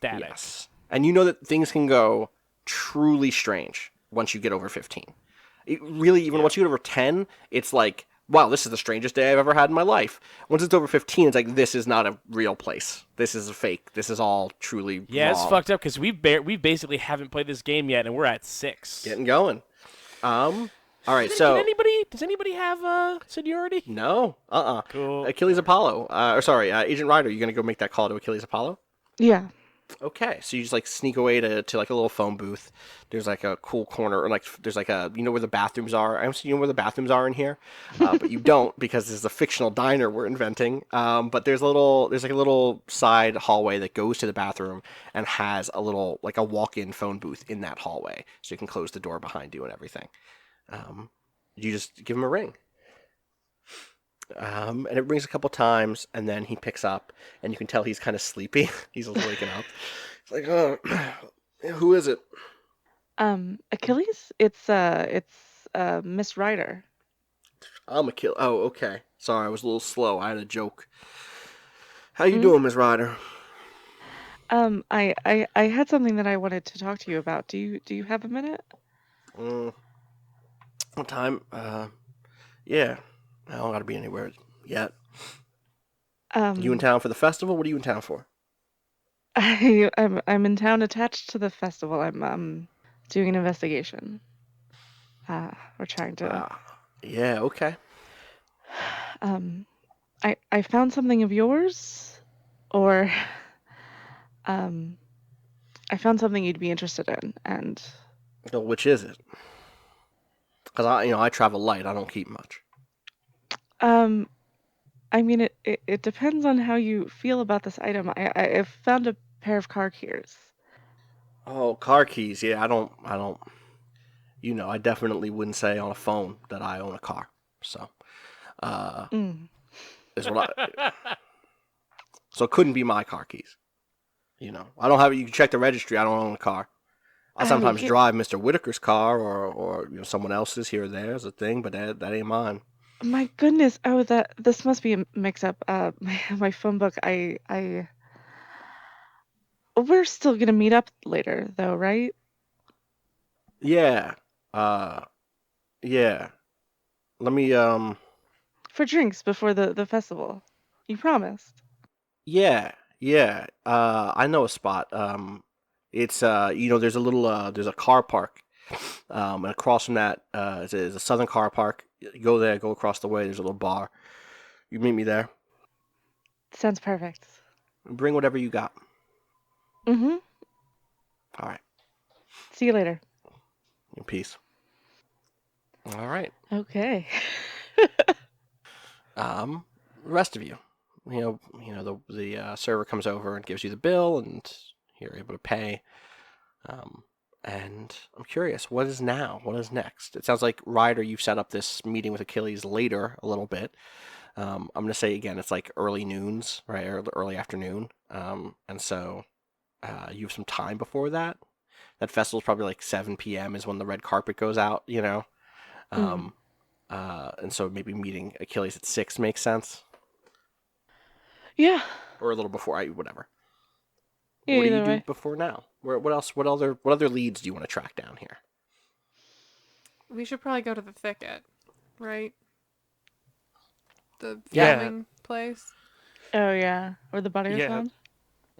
And you know that things can go truly strange once you get over 15. Really, even once you get over 10, it's like, wow, this is the strangest day I've ever had in my life. Once it's over 15, it's like, this is not a real place. This is a fake. This is all truly Yeah, it's wrong. fucked up because we basically haven't played this game yet, and we're at 6. Getting going. All right, Does so... anybody have seniority? No. Cool. Achilles Apollo. Agent Ryder, you going to go make that call to Achilles Apollo? Yeah. Okay, so you just like sneak away to like a little phone booth. There's like a cool corner, or like there's like a, you know where the bathrooms are. I don't see, you know where the bathrooms are in here, but you don't, because this is a fictional diner we're inventing. But there's like a little side hallway that goes to the bathroom and has a little, like a walk-in phone booth in that hallway, so you can close the door behind you and everything. You just give him a ring. And it rings a couple times, and then he picks up, and you can tell he's kind of sleepy. He's waking up. It's like, oh, who is it? Achilles? It's Miss Ryder. I'm Achilles. Oh, okay. Sorry, I was a little slow. I had a joke. How you doing, Miss Ryder? I had something that I wanted to talk to you about. Do you have a minute? What time? Yeah. I don't gotta be anywhere yet. You in town for the festival? What are you in town for? I'm in town attached to the festival. I'm doing an investigation. We're trying to. Yeah. Okay. I found something of yours, or I found something you'd be interested in, and. Well, which is it? Because I travel light. I don't keep much. I mean, it depends on how you feel about this item. I found a pair of car keys. Oh, car keys. Yeah, I don't. I definitely wouldn't say on a phone that I own a car. So, is what I. So it couldn't be my car keys. I don't have it. You can check the registry. I don't own a car. I sometimes drive Mr. Whitaker's car, or someone else's here or there as a thing, but that ain't mine. My goodness! Oh, this must be a mix-up. My phone book. We're still gonna meet up later, though, right? Yeah. Yeah. Let me For drinks before the festival. You promised. Yeah. I know a spot. It's there's a car park. And across from that is a Southern car park. You go there, go across the way. There's a little bar. You meet me there. Sounds perfect. Bring whatever you got. Mm-hmm. All right. See you later. In peace. All right. Okay. The rest of you, the server comes over and gives you the bill, and you're able to pay. And I'm curious, what is now? What is next? It sounds like, Ryder, you've set up this meeting with Achilles later a little bit. I'm going to say again, it's like early noons, right? Or early afternoon. And so you have some time before that. That festival's probably like 7 p.m. is when the red carpet goes out, And so maybe meeting Achilles at 6 makes sense. Yeah. Or a little before, whatever. Yeah, What do you either do way. before now? What else? What other leads do you want to track down here? We should probably go to the thicket, right? The Yeah. filming place. Oh yeah, where the body was Yeah. found.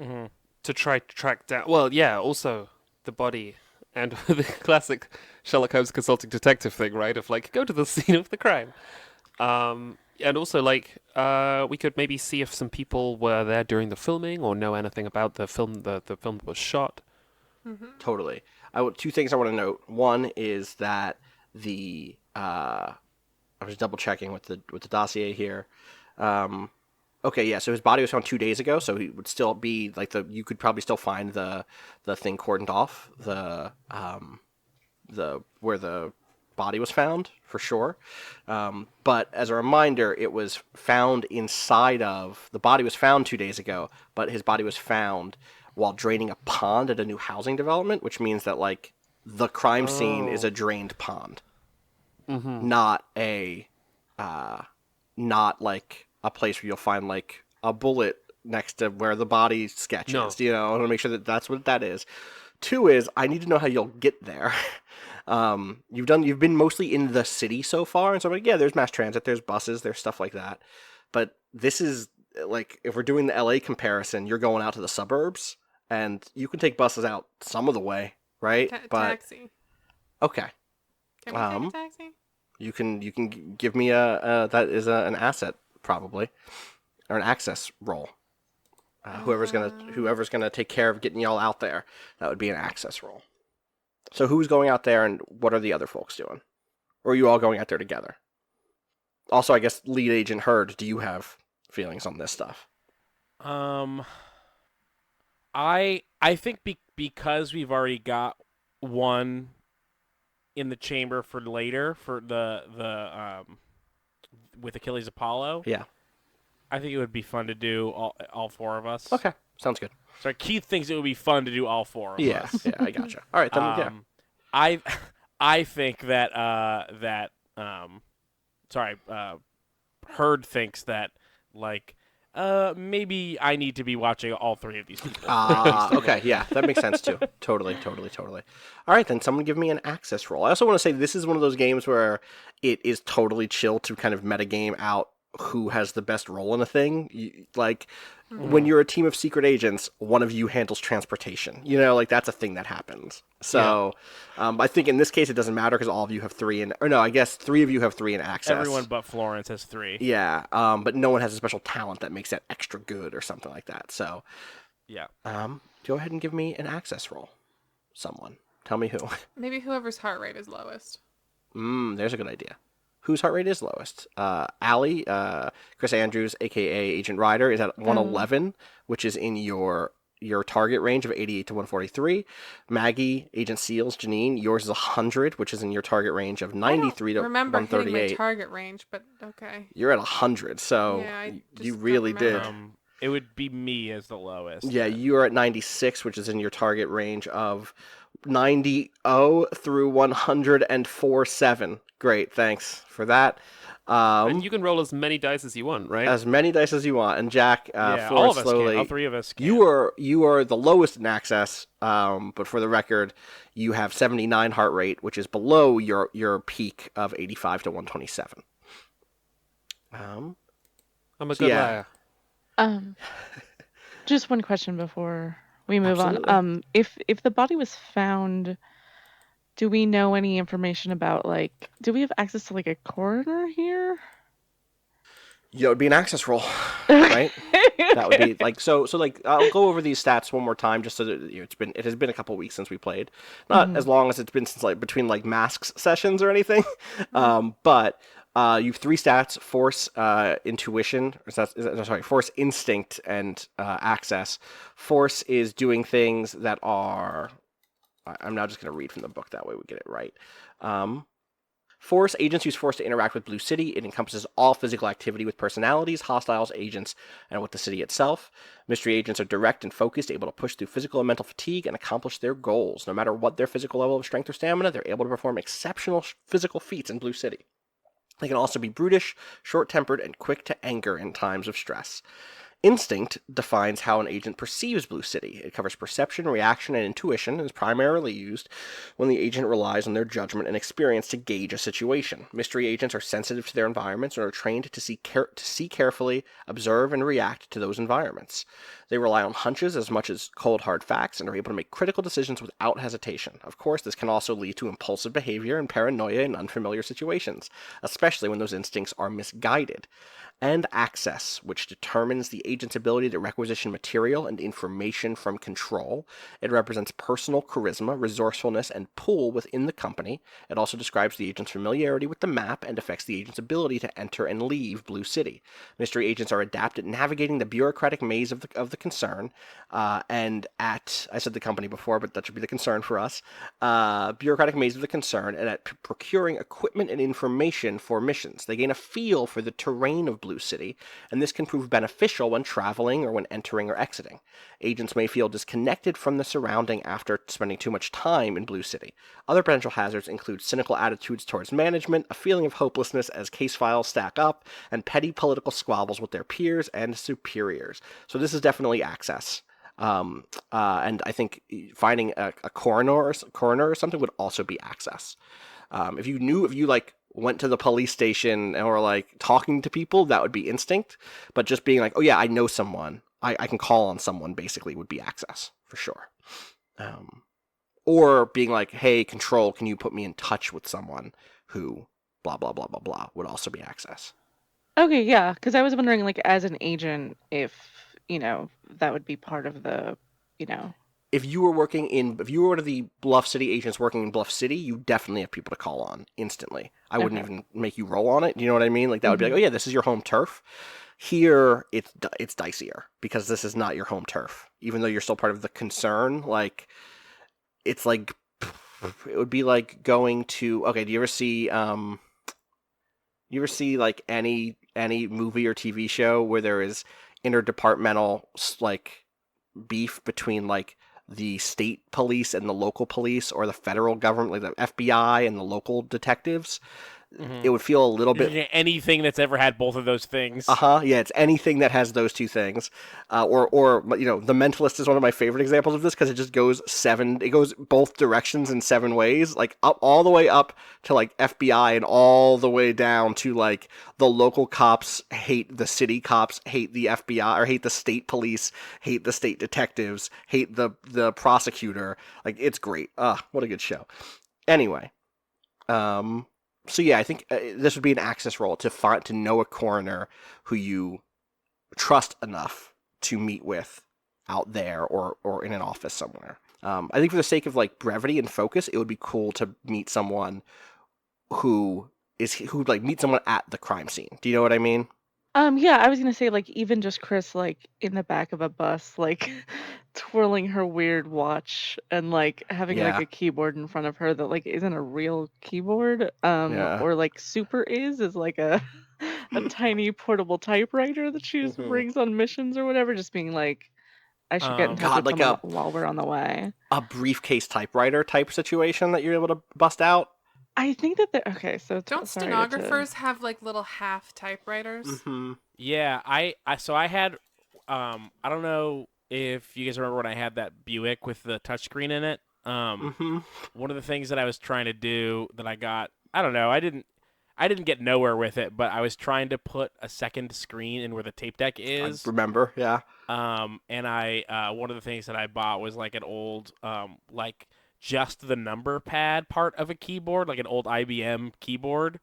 Mm-hmm. To try to track down. Well, yeah, also the body and the classic Sherlock Holmes consulting detective thing, right? Of like, go to the scene of the crime. And also, like, we could maybe see if some people were there during the filming or know anything about the film, the film that was shot. Mm-hmm. Totally. Two things I want to note. One is that I was double checking with the dossier here. Okay, yeah. So his body was found 2 days ago, so he would still be like you could probably still find the thing cordoned off where the body was found for sure. But as a reminder, it was found inside of the body was found 2 days ago, but his body was found while draining a pond at a new housing development, which means that like the crime scene is a drained pond, not like a place where you'll find like a bullet next to where the body sketch is. I want to make sure that that's what that is. Two is I need to know how you'll get there. You've been mostly in the city so far, and so like, yeah, there's mass transit, there's buses, there's stuff like that. But this is like, if we're doing the LA comparison, you're going out to the suburbs, and you can take buses out some of the way, right? But Taxi. okay, Can we take a taxi? you can give me a that is an asset probably, or an access roll. Whoever's gonna take care of getting y'all out there, that would be an access roll. So who's going out there, and what are the other folks doing? Or are you all going out there together? Also, I guess lead agent Hurd, do you have feelings on this stuff? I think because we've already got one in the chamber for later for the with Achilles Apollo. Yeah. I think it would be fun to do all four of us. Okay, sounds good. So Keith thinks it would be fun to do all four of us. Yeah, I gotcha. All right, then yeah. I think that Hurd thinks that like maybe I need to be watching all three of these people. Okay, yeah, that makes sense too. Totally. All right, then someone give me an access roll. I also want to say this is one of those games where it is totally chill to kind of metagame out who has the best role in a thing. When you're a team of secret agents, one of you handles transportation. Like that's a thing that happens. So I think in this case it doesn't matter because all of you have I guess 3 of you have 3 in access. Everyone but Florence has 3. Yeah, but no one has a special talent that makes that extra good or something like that. So yeah. Go ahead and give me an access roll. Someone. Tell me who. Maybe whoever's heart rate is lowest. There's a good idea. Whose heart rate is lowest? Allie, Chris Andrews, a.k.a. Agent Ryder, is at 111, which is in your target range of 88 to 143. Maggie, Agent Seals, Janine, yours is 100, which is in your target range of 93 to 138. Remember hitting my target range, but okay. You're at 100, so yeah, you really did. It would be me as the lowest. Yeah, you're at 96, which is in your target range of 90 through 104.7. Great, thanks for that. And you can roll as many dice as you want, right? As many dice as you want. And Jack, all of us can. All 3 of us can. You are the lowest in access, but for the record, you have 79 heart rate, which is below your peak of 85 to 127. I'm a good liar. Just one question before we move Absolutely. on. If the body was found, do we know any information about do we have access to a coroner here? Yeah, it would be an access roll, right? That would be so. I'll go over these stats one more time, just so that it has been a couple weeks since we played. Not as long as it's been since between masks sessions or anything, but. You have 3 stats: force, intuition, force, instinct, and access. Force is doing things that are. I'm now just going to read from the book, that way we get it right. Force, agents use force to interact with Blue City. It encompasses all physical activity with personalities, hostiles, agents, and with the city itself. Mystery agents are direct and focused, able to push through physical and mental fatigue and accomplish their goals. No matter what their physical level of strength or stamina, they're able to perform exceptional physical feats in Blue City. They can also be brutish, short-tempered, and quick to anger in times of stress. Instinct defines how an agent perceives Blue City. It covers perception, reaction, and intuition, and is primarily used when the agent relies on their judgment and experience to gauge a situation. Mystery agents are sensitive to their environments and are trained to see carefully, observe, and react to those environments. They rely on hunches as much as cold, hard facts, and are able to make critical decisions without hesitation. Of course, this can also lead to impulsive behavior and paranoia in unfamiliar situations, especially when those instincts are misguided. And access, which determines the agent's ability to requisition material and information from control. It represents personal charisma, resourcefulness, and pull within the company. It also describes the agent's familiarity with the map and affects the agent's ability to enter and leave Blue City. Mystery agents are adept at navigating the bureaucratic maze of the concern, and at, I said the company before, but that should be the concern for us, bureaucratic maze of the concern, and at procuring equipment and information for missions. They gain a feel for the terrain of Blue City, and this can prove beneficial when traveling or when entering or exiting. Agents may feel disconnected from the surrounding after spending too much time in Blue City. Other potential hazards include cynical attitudes towards management, a feeling of hopelessness as case files stack up, and petty political squabbles with their peers and superiors. So this is definitely access. And I think finding a coroner or something would also be access. If you like went to the police station and were like talking to people, that would be instinct. But just being like, oh yeah, I know someone, I can call on someone, basically would be access for sure. Or being like, hey, control, can you put me in touch with someone who blah blah blah blah blah would also be access. Okay, yeah, because I was wondering, like, as an agent, if that would be part of the, If you were one of the Bluff City agents working in Bluff City, you definitely have people to call on instantly. I wouldn't Okay. even make you roll on it. Do you know what I mean? Like that would be like, Mhm. oh yeah, this is your home turf. Here, it's dicier because this is not your home turf. Even though you're still part of the concern, like it's like it would be like going to. Okay, do you ever see like any movie or TV show where there is interdepartmental like beef between like the state police and the local police, or the federal government, like the FBI and the local detectives? It would feel a little bit. Anything that's ever had both of those things. Yeah, it's anything that has those two things. Or The Mentalist is one of my favorite examples of this because it just goes it goes both directions in 7 ways, like up all the way up to like FBI and all the way down to like the local cops hate the city cops, hate the FBI, or hate the state police, hate the state detectives, hate the prosecutor. Like it's great. What a good show. Anyway, so yeah, I think this would be an access role to know a coroner who you trust enough to meet with out there or in an office somewhere. I think for the sake of like brevity and focus, it would be cool to meet someone who meet someone at the crime scene. Do you know what I mean? Yeah, I was gonna say, like, even just Chris, like, in the back of a bus, like, twirling her weird watch and, like, having, like, Yeah. a keyboard in front of her that, like, isn't a real keyboard, Yeah. or, like, Super is like a a tiny portable typewriter that she just Mhm. brings on missions or whatever, just being like, "I should get in touch God, with like someone while we're on the way." a briefcase typewriter type situation that you're able to bust out. I think that okay, so Don't sorry to stenographers have like little half typewriters? Mm-hmm. Yeah, I had I don't know if you guys remember when I had that Buick with the touchscreen in it. Mm-hmm. One of the things that I was trying to do that I got, I don't know, I didn't get nowhere with it, but I was trying to put a second screen in where the tape deck is. I remember, yeah. And I one of the things that I bought was like an old like just the number pad part of a keyboard, like an old IBM keyboard.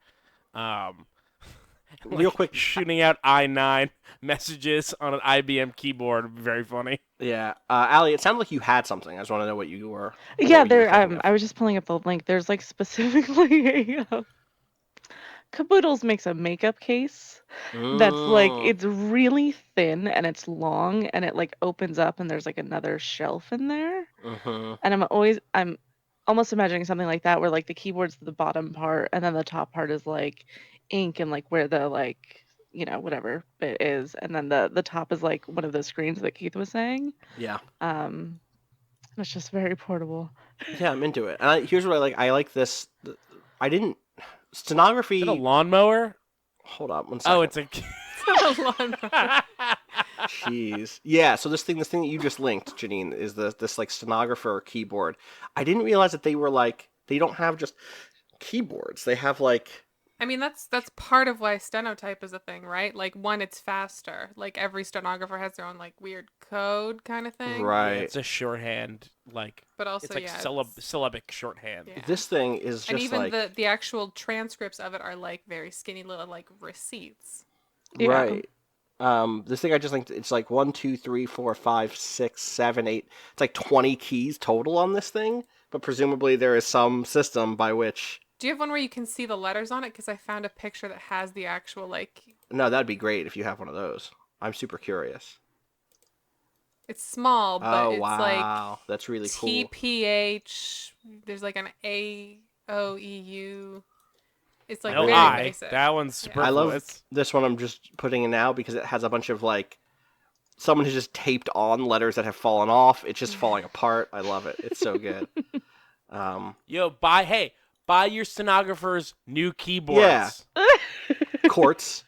Real quick, shooting out I9 messages on an IBM keyboard, very funny. Yeah, Allie, it sounded like you had something. I just want to know what you were. Yeah, what you were there. thinking of. I was just pulling up the link. There's like specifically a Caboodles makes a makeup case that's like it's really thin and it's long and it like opens up and there's like another shelf in there. Mm-hmm. And I'm almost imagining something like that where like the keyboard's the bottom part and then the top part is like ink and like where the like whatever bit is, and then the top is like one of the screens that Keith was saying. Yeah. It's just very portable. Yeah, I'm into it. Here's what I like. I like this. I didn't stenography. Is it a lawnmower? Hold up, 1 second. Oh, it's a. Jeez. Yeah. So this thing that you just linked, Janine, is this like stenographer keyboard. I didn't realize that they were like they don't have just keyboards. They have like. I mean, that's part of why stenotype is a thing, right? Like, one, it's faster. Like, every stenographer has their own, like, weird code kind of thing. Right. Yeah, it's a shorthand, like. But also, it's like yeah, syllabic shorthand. Yeah. This thing is just and even like the actual transcripts of it are, like, very skinny little, like, receipts. Yeah. right. This thing I just linked. It's like 1, 2, 3, 4, 5, 6, 7, 8. It's like 20 keys total on this thing. But presumably there is some system by which. Do you have one where you can see the letters on it? Because I found a picture that has the actual, like... No, that'd be great if you have one of those. I'm super curious. It's small, but it's wow. like... That's really cool. TPH. There's like an AOEU. It's like No very I. basic. That one's Yeah. superfluous. I love this one I'm just putting in now because it has a bunch of like... Someone has just taped on letters that have fallen off. It's just falling apart. I love it. It's so good. Yo, buy your stenographers new keyboards. Yeah. Quartz.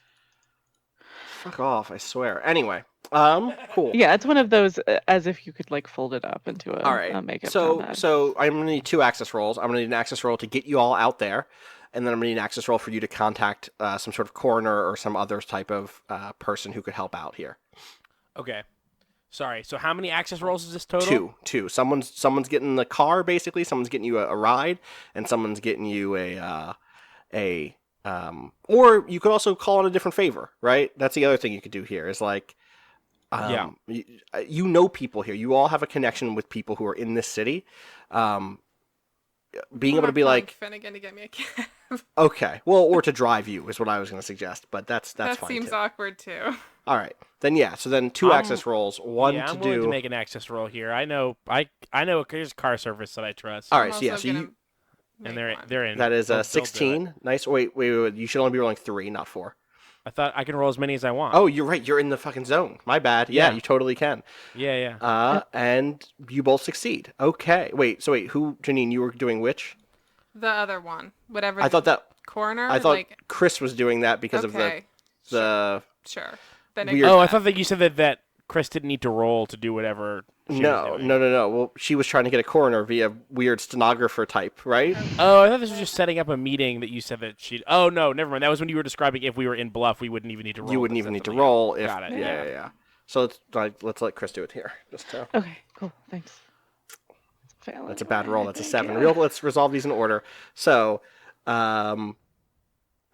Fuck off, I swear. Anyway, Cool. Yeah, it's one of those as if you could like fold it up into a, All right. a makeup So pad. I'm gonna need 2 access rolls. I'm gonna need an access roll to get you all out there, and then I'm gonna need an access roll for you to contact some sort of coroner or some other type of person who could help out here. Okay. Sorry. So how many access rolls is this total? 2. Someone's getting the car basically. Someone's getting you a ride, and someone's getting you or you could also call in a different favor, right? That's the other thing you could do here is like. Yeah. You know people here. You all have a connection with people who are in this city. Being able to be like, Finnegan to get me a cab. okay, well, or to drive you is what I was going to suggest, but that's That fine seems too. awkward too. All right, then yeah. So then 2 I'm- access rolls, one yeah, to I'm willing do. to make an access roll here. I know there's car service that I trust. All I'm right, so yeah, also so gonna and make one. they're in. that is They'll do a it. 16. Nice. Wait. You should only be rolling 3, not 4. I thought I can roll as many as I want. Oh, you're right. You're in the fucking zone. My bad. Yeah, Yeah. you totally can. Yeah. And you both succeed. Okay. Wait. So wait, who, Janine? You were doing which? The other one, whatever. I thought that. coroner. I thought like, Chris was doing that because okay, of the. sure. Then weird- ignore Oh, I that. thought that you said that Chris didn't need to roll to do whatever. She No. was doing. No. Well, she was trying to get a coroner via weird stenographer type, right? Oh, I thought this was just setting up a meeting that you said that she. Oh no, never mind. That was when you were describing if we were in Bluff, we wouldn't even need to roll. You wouldn't to even set need to something up. roll if. Got it. Yeah. So let's let Chris do it here. Just to, Okay, cool. Thanks. Fail that's a anyway, bad roll. I That's a think, 7. yeah. Let's resolve these in order. So,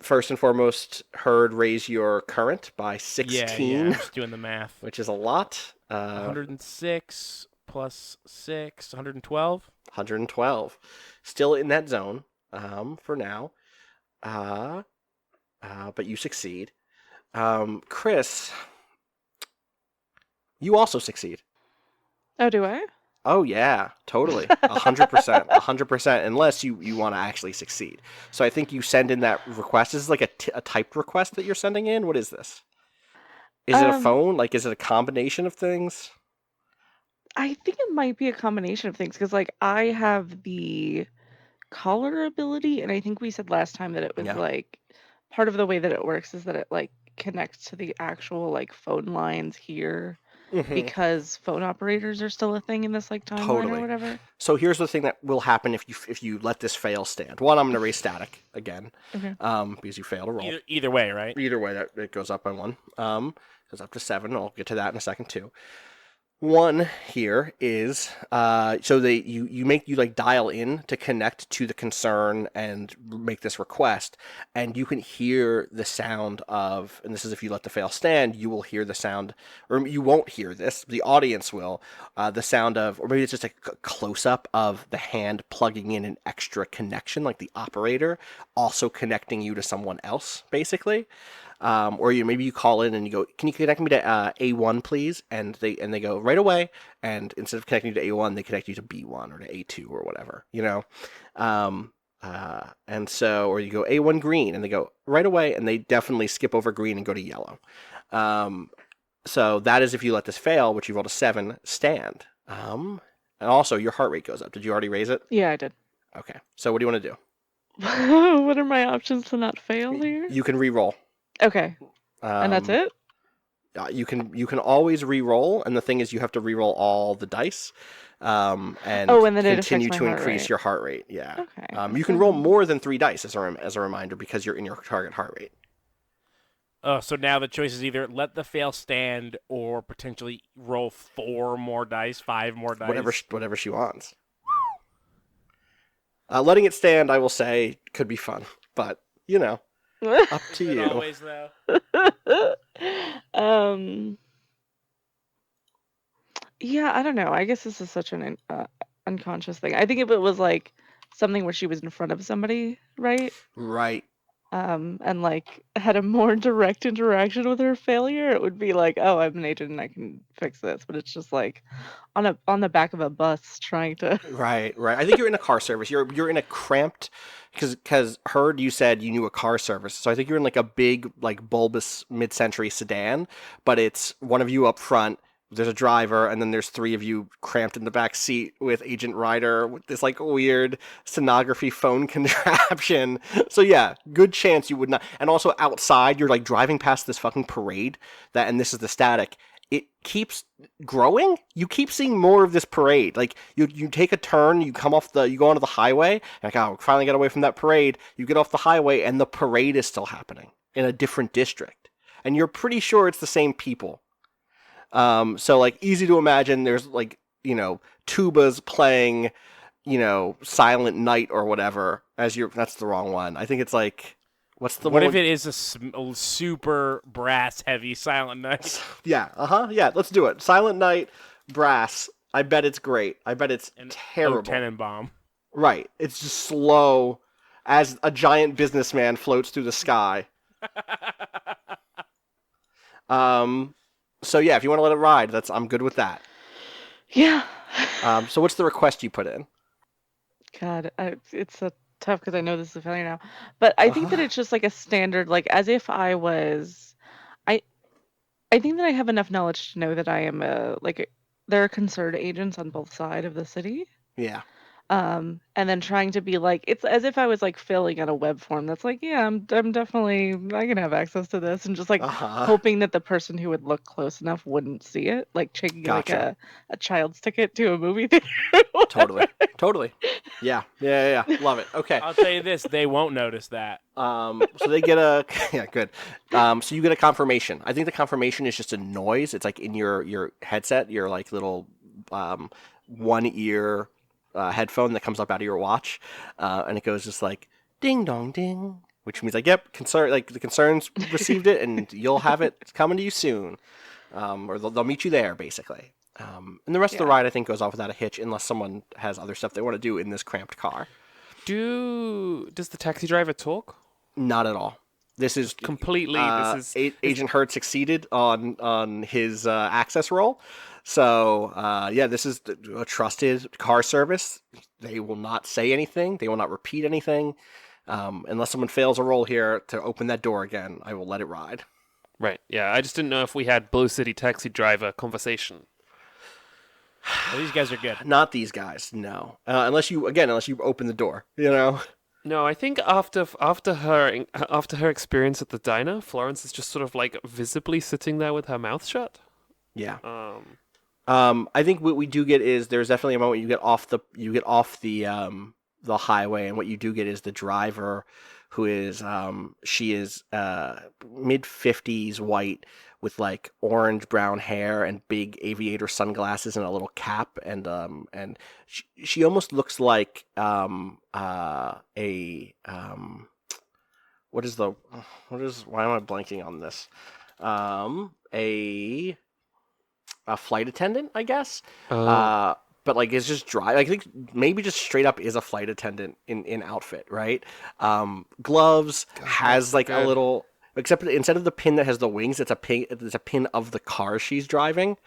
first and foremost, Herd raise your current by 16, Yeah, just doing the math. which is a lot. 106 plus 6, 112. 112. Still in that zone for now. But you succeed. Chris, you also succeed. Oh, do I? Oh yeah, totally, 100%, 100%. Unless you want to actually succeed. So I think you send in that request. This is like a typed request that you're sending in. What is this? Is it a phone? Like, is it a combination of things? I think it might be a combination of things because, like, I have the caller ability, and I think we said last time that it was Yeah. like part of the way that it works is that it like connects to the actual like phone lines here because phone operators are still a thing in this like timeline Totally. or whatever. So here's the thing that will happen if you let this fail stand. One, I'm going to raise static again, Okay. because you failed to roll. Either way, right? Either way, that it goes up by 1. Goes up to 7. I'll get to that in a second too. 1 here is so you like dial in to connect to the concern and make this request, and you can hear the sound of, and this is if you let the fail stand, you will hear the sound, or you won't hear this, the audience will, the sound of, or maybe it's just a close up of the hand plugging in an extra connection, like the operator also connecting you to someone else, basically. Or maybe you call in and you go, "Can you connect me to A1, please?" And they go right away. And instead of connecting you to A1, they connect you to B1 or to A2 or whatever, you know. And so, or you go A1 green, and they go right away, and they definitely skip over green and go to yellow. So that is if you let this fail, which you rolled a 7, stand. And also your heart rate goes up. Did you already raise it? Yeah, I did. Okay. So what do you want to do? What are my options to not fail here? You can re-roll. Okay, and that's it? You can always re-roll, and the thing is, you have to re-roll all the dice, and And then it continue affects to my heart increase rate. your heart rate. Yeah. Okay. You can roll more than 3 dice as a reminder because you're in your target heart rate. So now the choice is either let the fail stand or potentially roll 4 more dice, 5 more dice. Whatever she wants. Letting it stand, I will say, could be fun, but up to It you. always though. Yeah, I don't know. I guess this is such an unconscious thing. I think if it was like something where she was in front of somebody, right? Right. And like had a more direct interaction with her failure, it would be like, oh, I'm an agent and I can fix this. But it's just like on the back of a bus trying to. Right. I think you're in a car service. You're in a cramped, because Heard, you said you knew a car service, so I think you're in like a big like bulbous mid-century sedan, but it's one of you up front. There's a driver, and then there's 3 of you cramped in the back seat with Agent Ryder with this like weird stenography phone contraption. So yeah, good chance you would not. And also outside, you're like driving past this fucking parade and this is the static. it keeps growing. You keep seeing more of this parade. Like you take a turn, you go onto the highway, and like, oh, finally get away from that parade. You get off the highway, and the parade is still happening in a different district, and you're pretty sure it's the same people. So like easy to imagine. There's like tubas playing, Silent Night or whatever. That's the wrong one. I think it's like. What if it is a super brass heavy Silent Night? Yeah, yeah, let's do it. Silent Night, brass. I bet it's great. I bet it's terrible. Tenenbaum. Right. It's just slow as a giant businessman floats through the sky. So yeah, if you want to let it ride, I'm good with that. Yeah. So what's the request you put in? God, it's a tough because I know this is a failure now, but I think that it's just like a standard, like as if I was, I think that I have enough knowledge to know that I am there are concerned agents on both sides of the city. Yeah. And then trying to be like, it's as if I was like filling out a web form that's like, yeah, I'm definitely, I can have access to this, and just like hoping that the person who would look close enough wouldn't see it, like taking like a child's ticket to a movie theater. Totally. Yeah. Love it. Okay. I'll tell you this, they won't notice that. So they get yeah, good. So you get a confirmation. I think the confirmation is just a noise. It's like in your headset, your like little one ear headphone that comes up out of your watch, and it goes just like ding dong ding, which means like, yep, the concerns received it, and you'll have it coming to you soon, or they'll meet you there basically. And the rest of the ride I think goes off without a hitch, unless someone has other stuff they want to do in this cramped car. Does the taxi driver talk? Not at all. This is completely. Agent Hurd succeeded on his access roll. So, this is a trusted car service. They will not say anything. They will not repeat anything. Unless someone fails a roll here to open that door again, I will let it ride. Right, yeah. I just didn't know if we had Blue City taxi driver conversation. Well, these guys are good. Not these guys, no. Unless you open the door, No, I think after her experience at the diner, Florence is just sort of like visibly sitting there with her mouth shut. Yeah. I think what we do get is there's definitely a moment you get off the highway, and what you do get is the driver, who is she is mid-50s, white, with like orange brown hair and big aviator sunglasses and a little cap, and she almost looks like why am I blanking on this? A flight attendant, I guess. But like it's just dry. I think maybe just straight up is a flight attendant in outfit, right? Gloves, has like a little, except instead of the pin that has the wings, it's a pin of the car she's driving.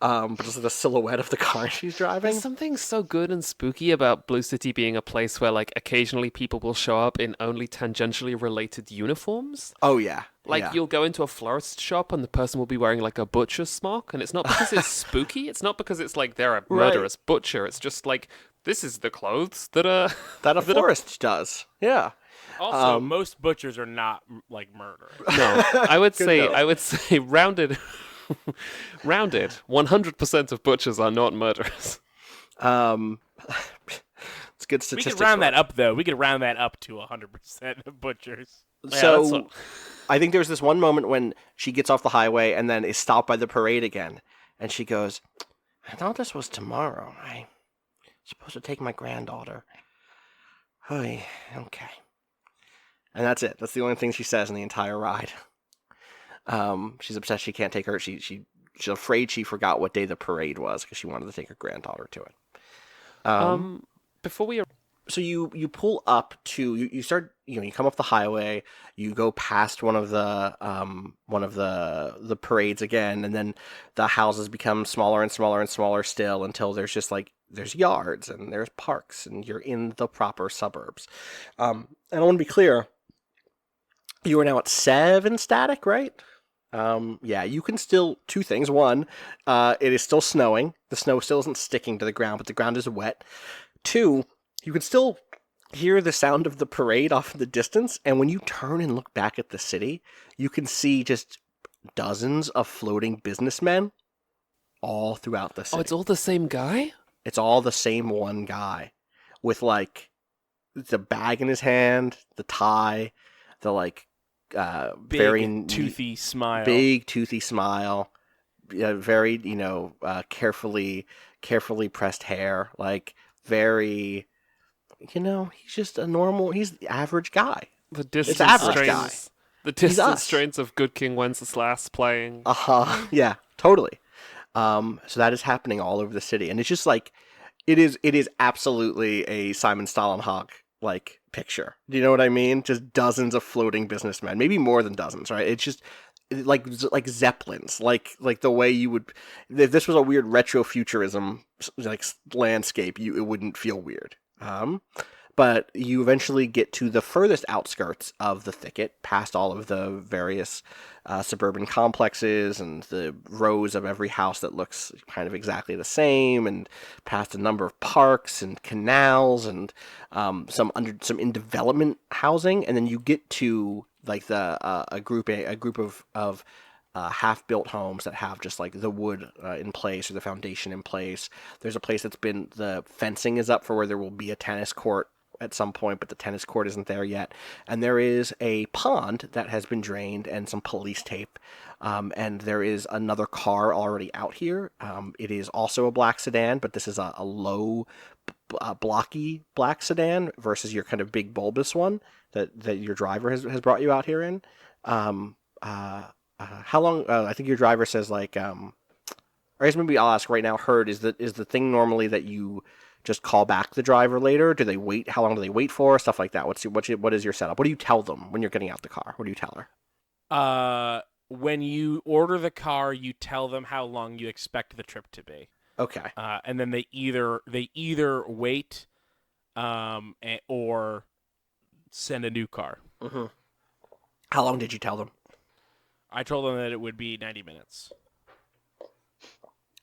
But just the silhouette of the car she's driving. There's something so good and spooky about Blue City being a place where like occasionally people will show up in only tangentially related uniforms. Oh yeah. Like you'll go into a florist shop and the person will be wearing like a butcher's smock, and it's not because it's spooky. It's not because it's like they're a murderous butcher. It's just like this is the clothes that a florist does. Yeah. Also, most butchers are not like murderers. No, I would say rounded 100% of butchers are not murderers. It's good statistics. We could round that up, though. We could round that up to 100% of butchers. So, I think there's this one moment when she gets off the highway and then is stopped by the parade again, and she goes, "I thought this was tomorrow. I'm supposed to take my granddaughter." Okay. And that's it. That's the only thing she says in the entire ride. She's upset she can't take her. She's afraid she forgot what day the parade was because she wanted to take her granddaughter to it. Before we, so you pull up to you start you come up the highway. You go past one of the parades again, and then the houses become smaller and smaller and smaller still until there's just like there's yards and there's parks and you're in the proper suburbs. And I want to be clear. You are now at 7 static, right? Yeah, you can still, 2 things. One, it is still snowing. The snow still isn't sticking to the ground, but the ground is wet. 2, you can still hear the sound of the parade off in the distance, and when you turn and look back at the city, you can see just dozens of floating businessmen all throughout the city. Oh, it's all the same guy? It's all the same one guy with like the bag in his hand, the tie, the like Big very toothy smile. big toothy smile, very carefully pressed hair, like very he's just he's the average guy. The distant average guy. strains. The distant us. strains of Good King Wenceslas playing. Yeah, totally. So that is happening all over the city, and it's just like it is absolutely a Simon Stålenhag like picture. Do you know what I mean? Just dozens of floating businessmen, maybe more than dozens, right? It's just like zeppelins, like the way you would if this was a weird retrofuturism like landscape, it wouldn't feel weird. But you eventually get to the furthest outskirts of the thicket, past all of the various suburban complexes and the rows of every house that looks kind of exactly the same, and past a number of parks and canals and some in development housing, and then you get to like a group of half-built homes that have just like the wood in place or the foundation in place. There's a place the fencing is up for where there will be a tennis court at some point, but the tennis court isn't there yet. And there is a pond that has been drained and some police tape. And there is another car already out here. It is also a black sedan, but this is a low, blocky black sedan versus your kind of big bulbous one that your driver has brought you out here in. How long? I think your driver says like, or I guess maybe I'll ask right now. Is the thing normally that you just call back the driver later? Do they wait? How long do they wait for? Stuff like that. What is your setup? What do you tell them when you're getting out the car? What do you tell her? When you order the car, you tell them how long you expect the trip to be. Okay. And then they either wait, or send a new car. Mm-hmm. How long did you tell them? I told them that it would be 90 minutes.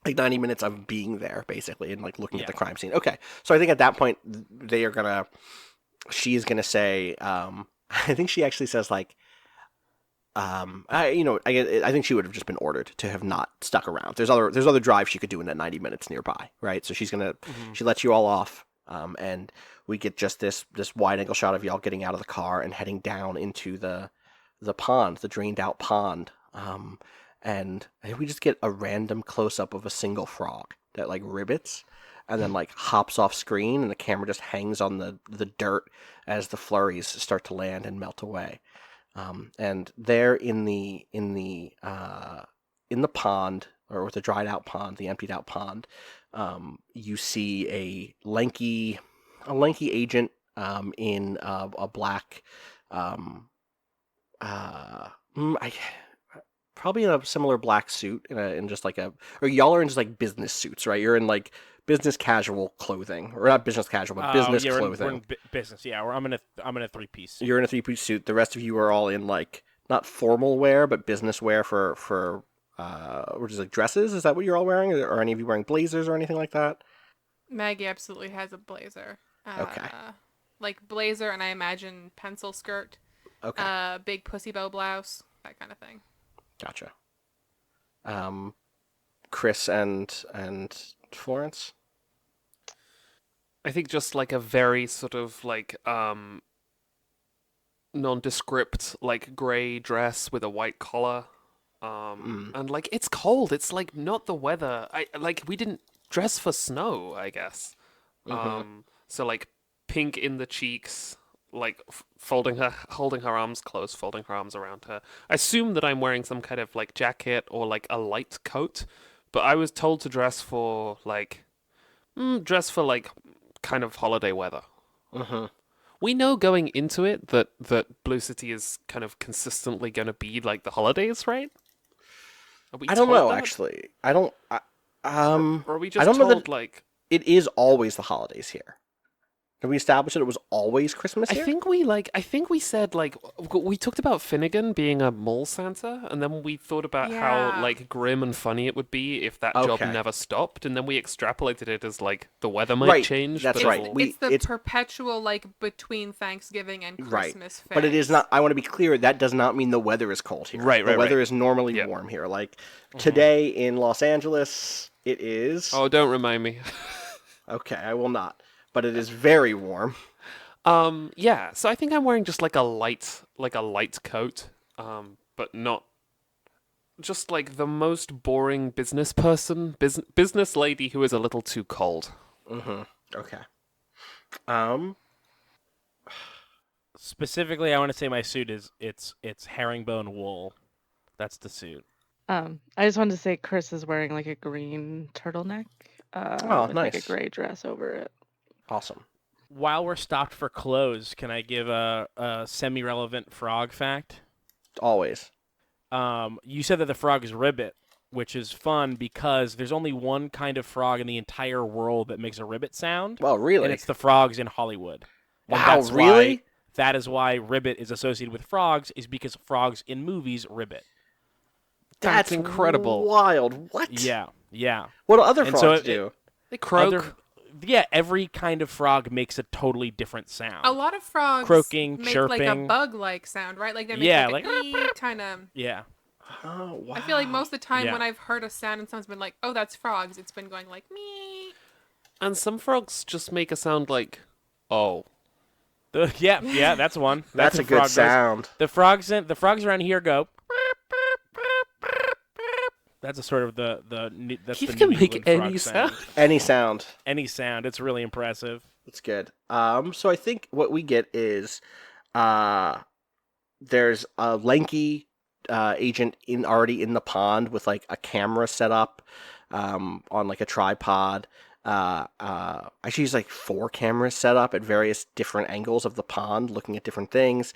Like 90 minutes of being there, basically, and like looking at the crime scene. Okay, so I think at that point she's gonna say, I think she actually says like, I think she would have just been ordered to have not stuck around. There's other drives she could do in that 90 minutes nearby, right? So she's gonna she lets you all off, and we get just this wide angle shot of y'all getting out of the car and heading down into the pond, the drained out pond. And we just get a random close-up of a single frog that, like, ribbits and then, like, hops off screen, and the camera just hangs on the dirt as the flurries start to land and melt away. And there in the pond, or with the dried-out pond, the emptied-out pond, you see a lanky agent in a black... probably in a similar black suit, in just like or y'all are in just like business suits, right? You're in like business casual clothing, or not business casual, but business clothing. We're in business, yeah. I'm in a 3-piece. You're in a 3-piece suit. The rest of you are all in like not formal wear, but business wear for which is like dresses. Is that what you're all wearing? Or any of you wearing blazers or anything like that? Maggie absolutely has a blazer. Okay. Like blazer, and I imagine pencil skirt. Okay. Big pussy bow blouse, that kind of thing. Gotcha. Chris and Florence? I think just like a very sort of like nondescript like grey dress with a white collar. And like it's cold. It's like not the weather. We didn't dress for snow, I guess. Mm-hmm. So like pink in the cheeks, like holding her arms close, folding her arms around her. I assume that I'm wearing some kind of like jacket or like a light coat, but I was told to dress for like kind of holiday weather. Mm-hmm. We know going into it that Blue City is kind of consistently going to be like the holidays, right? I don't know, that? actually. I don't. Or are we just I don't told know that like it is always the holidays here. Did we establish that it was always Christmas I here? think we said we talked about Finnegan being a mall Santa, and then we thought about how Yeah. like grim and funny it would be if that job Okay. never stopped, and then we extrapolated it as like the weather might Right, change. that's but right. it'll- It's the It's- perpetual between Thanksgiving and Right. Christmas phase. But it is not. I want to be clear. That does not mean the weather is cold here. Right, The right, weather right. is normally Yeah. warm here. Like today in Los Angeles, it is. Oh, don't remind me. Okay, I will not. But it is very warm. Yeah. So I think I'm wearing just like a light coat, but not just like the most boring business person, business lady who is a little too cold. Mm-hmm. Okay. Specifically, I want to say my suit is it's herringbone wool. That's the suit. I just wanted to say Chris is wearing like a green turtleneck. With like a nice. gray dress over it. Awesome. While we're stopped for clothes, can I give a semi-relevant frog fact? Always. You said that the frog is ribbit, which is fun because there's only one kind of frog in the entire world that makes a ribbit sound, Well, really? and it's the frogs in Hollywood. And Wow, that's really? Why, that is why ribbit is associated with frogs, is because frogs in movies ribbit. That's incredible. Wild. What? Yeah. What do other And frogs so do? They croak. Every kind of frog makes a totally different sound. A lot of frogs Croaking, make like a chirping. bug-like sound, right? Like they make Yeah, like a kind of. Yeah. Oh, wow. I feel like most of the time Yeah. when I've heard a sound and someone's been like, "Oh, that's frogs," it's been going like me. And some frogs just make a sound like, oh. Yeah, that's one. That's a what good frog does. sound. The frogs around here go. That's a sort of that's You the can New make England frog any sound. Any sound. Any sound. It's really impressive. That's good. So I think what we get is, there's a lanky agent already in the pond with like a camera set up, on like a tripod. Actually, there's like 4 cameras set up at various different angles of the pond, looking at different things,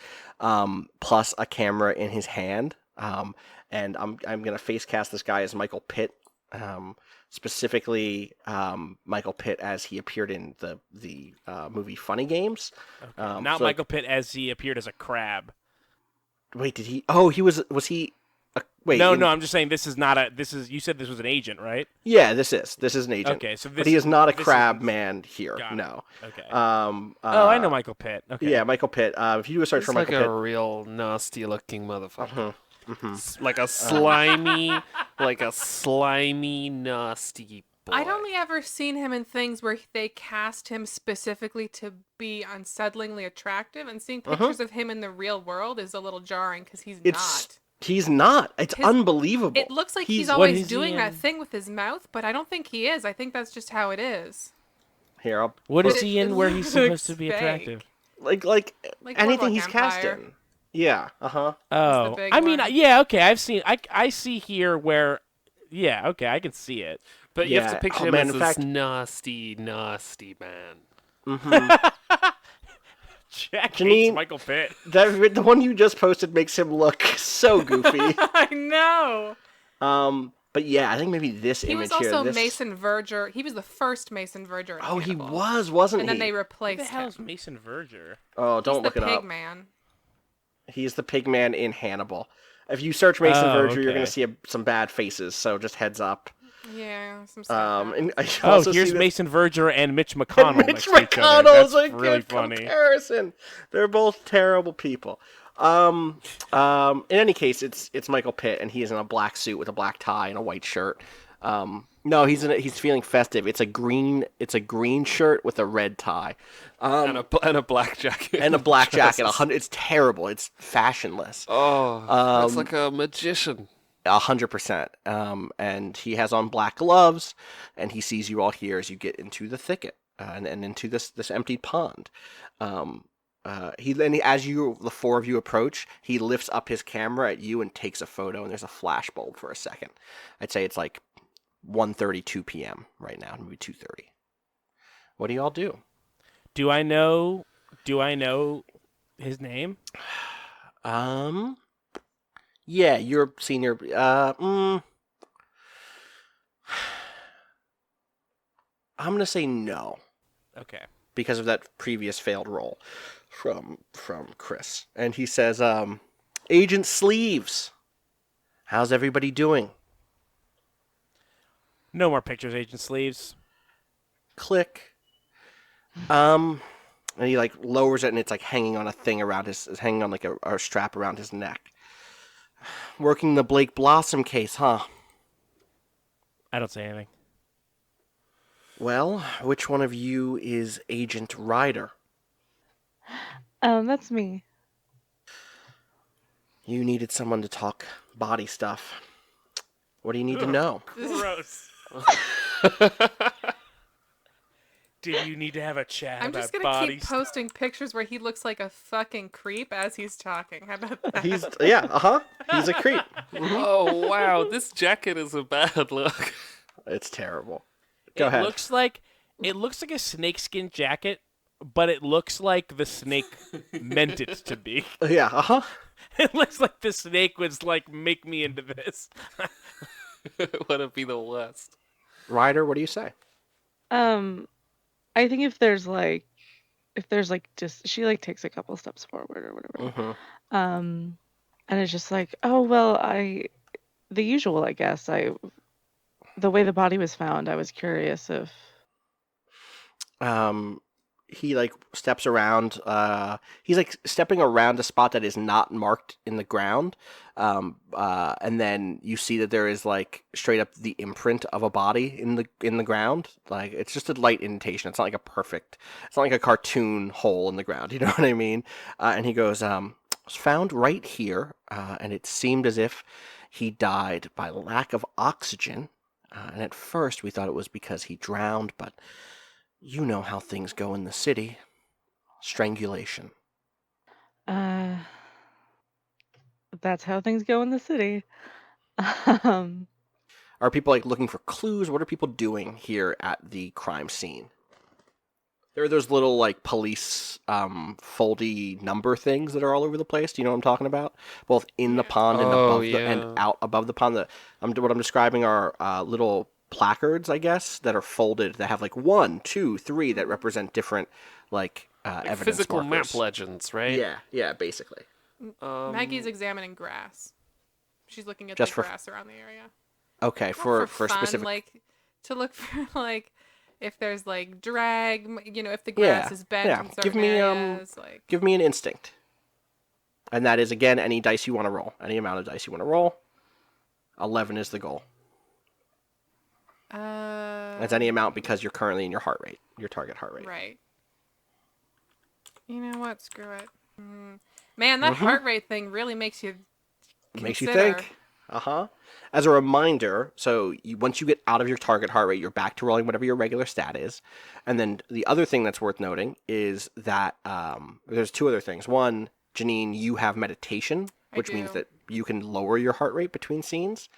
plus a camera in his hand. And I'm gonna face cast this guy as Michael Pitt, specifically Michael Pitt as he appeared in the movie Funny Games. Not so- Michael Pitt as he appeared as a crab. Wait, did he? Oh, was he? Wait, No, I'm just saying this is not a. This is you said this was an agent, right? Yeah, this is an agent. Okay, so this but he is not a this crab isn't- man here. Got it. No. Okay. Oh, I know Michael Pitt. Okay. Yeah, Michael Pitt. If you do a search It's for like Michael a Pitt, real nasty looking motherfucker. mhm. Like a slimy, nasty boy. I'd only ever seen him in things where they cast him specifically to be unsettlingly attractive, and seeing pictures of him in the real world is a little jarring because he's not. He's not. It's unbelievable. It looks like He's- he's what always is he doing that in? thing with his mouth, but I don't think he is. I think that's just how it is. Here. I'll What put- is he in where he's supposed to be Looks attractive? like Like anything Boardwalk he's cast Empire. in? Yeah. Oh, big I mean, one. yeah, okay. I've seen. I see here where. Yeah, okay, I can see it. But you have Yeah. to picture Oh, him man, as in this fact- nasty man. Jack hates Janine- Michael Pitt. The one you just posted makes him look so goofy. I know. But yeah, I think maybe this He image was also here. This... Mason Verger. He was the first Mason Verger. In Oh, he Hannibal. wasn't And he? then they Who the replaced hell him. is Mason Verger? Oh, don't He's look the it pig up. man. He's the pig man in Hannibal. If you search Mason Oh, Verger, you're okay. going to see some bad faces. So just heads up. Yeah, some stuff. And I Oh, also here's see this- Mason Verger and Mitch McConnell. And Mitch next to each other. McConnell is That's a really good funny. comparison. They're both terrible people. In any case, it's Michael Pitt, and he is in a black suit with a black tie and a white shirt. No, he's feeling festive. It's a green shirt with a red tie, And a black jacket. and a black jacket. Jesus. It's terrible. It's fashionless. Oh, it's like a magician. 100%. And he has on black gloves, and he sees you all here as you get into the thicket and into this emptied pond. As the 4 of you approach, he lifts up his camera at you and takes a photo, and there's a flash bulb for a second. I'd say it's like 1:32 p.m. right now, maybe 2:30. What do you all do? Do I know his name? Yeah, you're senior. I'm gonna say no. Okay. because of that previous failed roll from Chris. And he says, Agent Sleeves, how's everybody doing? No more pictures, Agent Sleeves. Click. And he like lowers it, and it's like hanging on a thing around hanging on like a strap around his neck. Working the Blake Blossom case, huh? I don't say anything. Well, which one of you is Agent Ryder? That's me. You needed someone to talk body stuff. What do you need to know? Gross. Did you need to have a chat I'm about just gonna body keep posting pictures where he looks like a fucking creep as he's talking. How about that? He's a creep. Oh wow, this jacket is a bad look. It's terrible. Go ahead. It looks like a snakeskin jacket, but it looks like the snake meant it to be. Yeah, It looks like the snake was like, make me into this. Wouldn't be the worst. Ryder, what do you say? I think if there's just she like takes a couple steps forward or whatever. Mm-hmm. And it's just like, oh well, the usual, I guess. The way the body was found, I was curious if He like steps around. He's like stepping around a spot that is not marked in the ground. And then you see that there is like straight up the imprint of a body in the ground. Like it's just a light indentation. It's not like it's not like a cartoon hole in the ground. You know what I mean? And he goes, was found right here. And it seemed as if he died by lack of oxygen. And at first we thought it was because he drowned, but you know how things go in the city. Strangulation. that's how things go in the city. Are people like looking for clues? What are people doing here at the crime scene? There are those little like police foldy number things that are all over the place. Do you know what I'm talking about? Both in the pond and and out above the pond. What I'm describing are little placards, I guess, that are folded that have like 1, 2, 3 that represent different like evidence physical markers. map legends, right? Yeah, basically. Maggie's examining grass. She's looking at Just the for- grass around the area. Okay, Not for fun, specific. like to look for like if there's like drag, if the grass is bent in certain areas. Like Give me an instinct. And that is again any dice you want to roll, any amount of dice you want to roll. 11 is the goal. That's any amount because you're currently in your heart rate, your target heart rate. Right. You know what? Screw it. Man, that heart rate thing really makes you Makes you consider. think. As a reminder, so once you get out of your target heart rate, you're back to rolling whatever your regular stat is. And then the other thing that's worth noting is that there's 2 other things. One, Janine, you have meditation, which means that you can lower your heart rate between scenes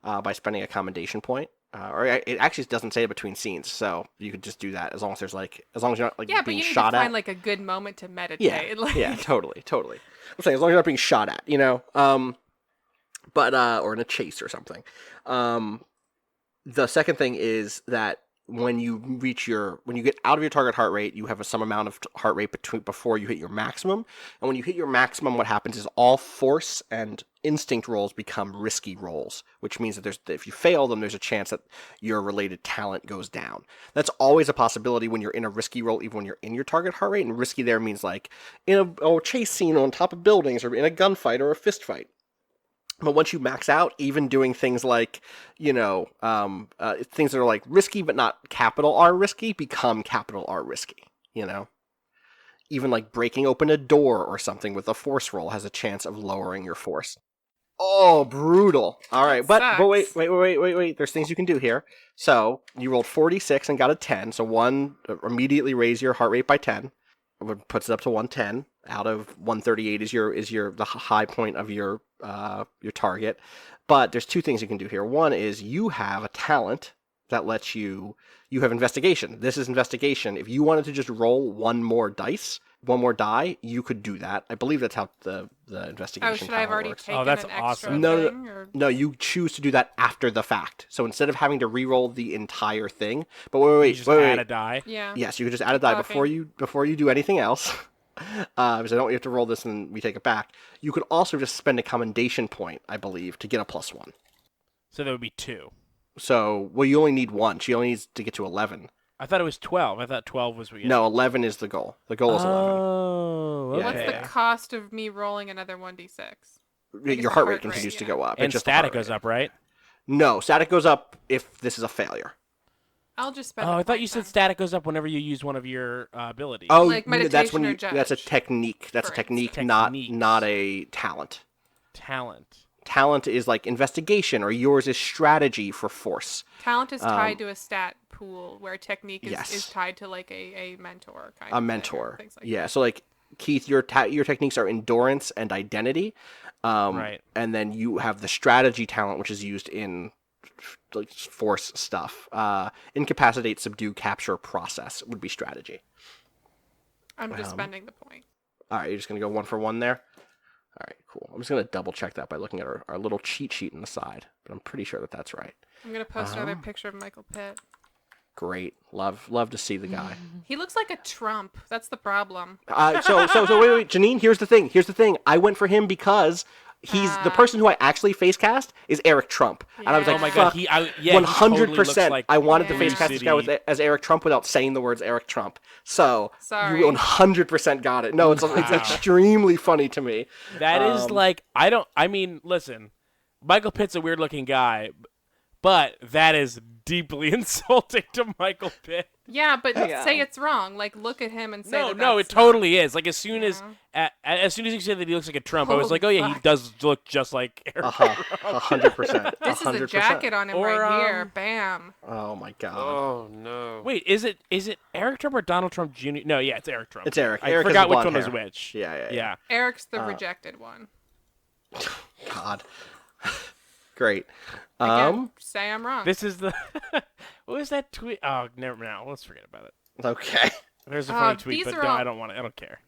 by spending a commendation point. Or it actually doesn't say between scenes, so you could just do that as long as you're not like Yeah, but being you need shot to find at. like a good moment to meditate. Yeah, Like, yeah, totally. I'm saying as long as you're not being shot at, but or in a chase or something. The second thing is that when you get out of your target heart rate, you have some amount of heart rate before you hit your maximum. And when you hit your maximum, what happens is all force and instinct rolls become risky rolls, which means that if you fail them, there's a chance that your related talent goes down. That's always a possibility when you're in a risky roll, even when you're in your target heart rate. And risky there means like in a chase scene on top of buildings or in a gunfight or a fist fight. But once you max out, even doing things like, things that are like risky but not capital R risky become capital R risky, Even like breaking open a door or something with a force roll has a chance of lowering your force. Oh, brutal. All right, but wait. There's things you can do here. So you rolled 46 and got a 10, so 1 immediately raise your heart rate by 10. Puts it up to 110. Out of 138 is the high point of your target. But there's 2 things you can do here. One is you have a talent that lets you have investigation. This is investigation. If you wanted to just roll one more die, you could do that. I believe that's how the investigation Oh, should I have talent already works. taken that's an extra awesome. thing? Or... No, you choose to do that after the fact. So instead of having to re-roll the entire thing, but wait, You just add a die. Yeah. Yes, you can just add a die before you do anything else. Because I don't want you to roll this and we take it back. You could also just spend a commendation point, I believe, to get a +1. So that would be 2. So, well, you only need 1. She only needs to get to 11. I thought it was 12. I thought 12 was what you No, 11 is the goal. The goal is 11. Oh, Yeah, What's okay. the cost of me rolling another 1d6? Your heart rate continues to go up. And It's just the static heart rate. goes up, right? No, static goes up if this is a failure. I'll just spend. Oh, a I thought point you said then. static goes up whenever you use one of your abilities. Oh, Like that's when meditation or that's a judge, technique. That's a for technique, instance. not Techniques. a talent. Talent. Talent is like investigation, or yours is strategy for force. Talent is tied to a stat pool, where technique is, Yes. is tied to like a mentor kind A of thing, or mentor. things like Yeah. So like Keith, your techniques are endurance and identity. Right. And then you have the strategy talent, which is used in like force stuff. Incapacitate, subdue, capture, process would be strategy. I'm just spending the point. All right, you're just gonna go 1 for 1 there. All right, cool. I'm just gonna double check that by looking at our little cheat sheet on the side, but I'm pretty sure that that's right. I'm gonna post another picture of Michael Pitt. Great, love to see the guy. He looks like a Trump. That's the problem. So wait, Janine. Here's the thing. I went for him because he's the person who I actually face cast is Eric Trump, and I was like, Oh my fuck, he 100%. looks like I wanted to Yeah. face cast this guy as Eric Trump without saying the words Eric Trump. So Sorry. you 100% got it. No, it's extremely funny to me. That is like I mean, listen, Michael Pitt's a weird looking guy, but that is deeply insulting to Michael Pitt. Yeah, but Yeah. say it's wrong. Like, look at him and say No, that no, it that's not- totally is. Like as soon as you said that he looks like a Trump, I was Oh, like, oh yeah, he fuck. does look just like Eric. 100%. This is a 100%. jacket on him Or, right here. Bam. Oh my god. Oh no. Wait, is it Eric Trump or Donald Trump Jr.? No, yeah, it's Eric Trump. It's Eric. I Eric has forgot the which blonde one was hair. which. Yeah. Yeah. Eric's the rejected one. God. Great. Again, say I'm wrong. This is the what was that tweet? Oh, never mind. Let's forget about it. Okay. There's a funny tweet, these but are no, all- I don't want it. I don't care.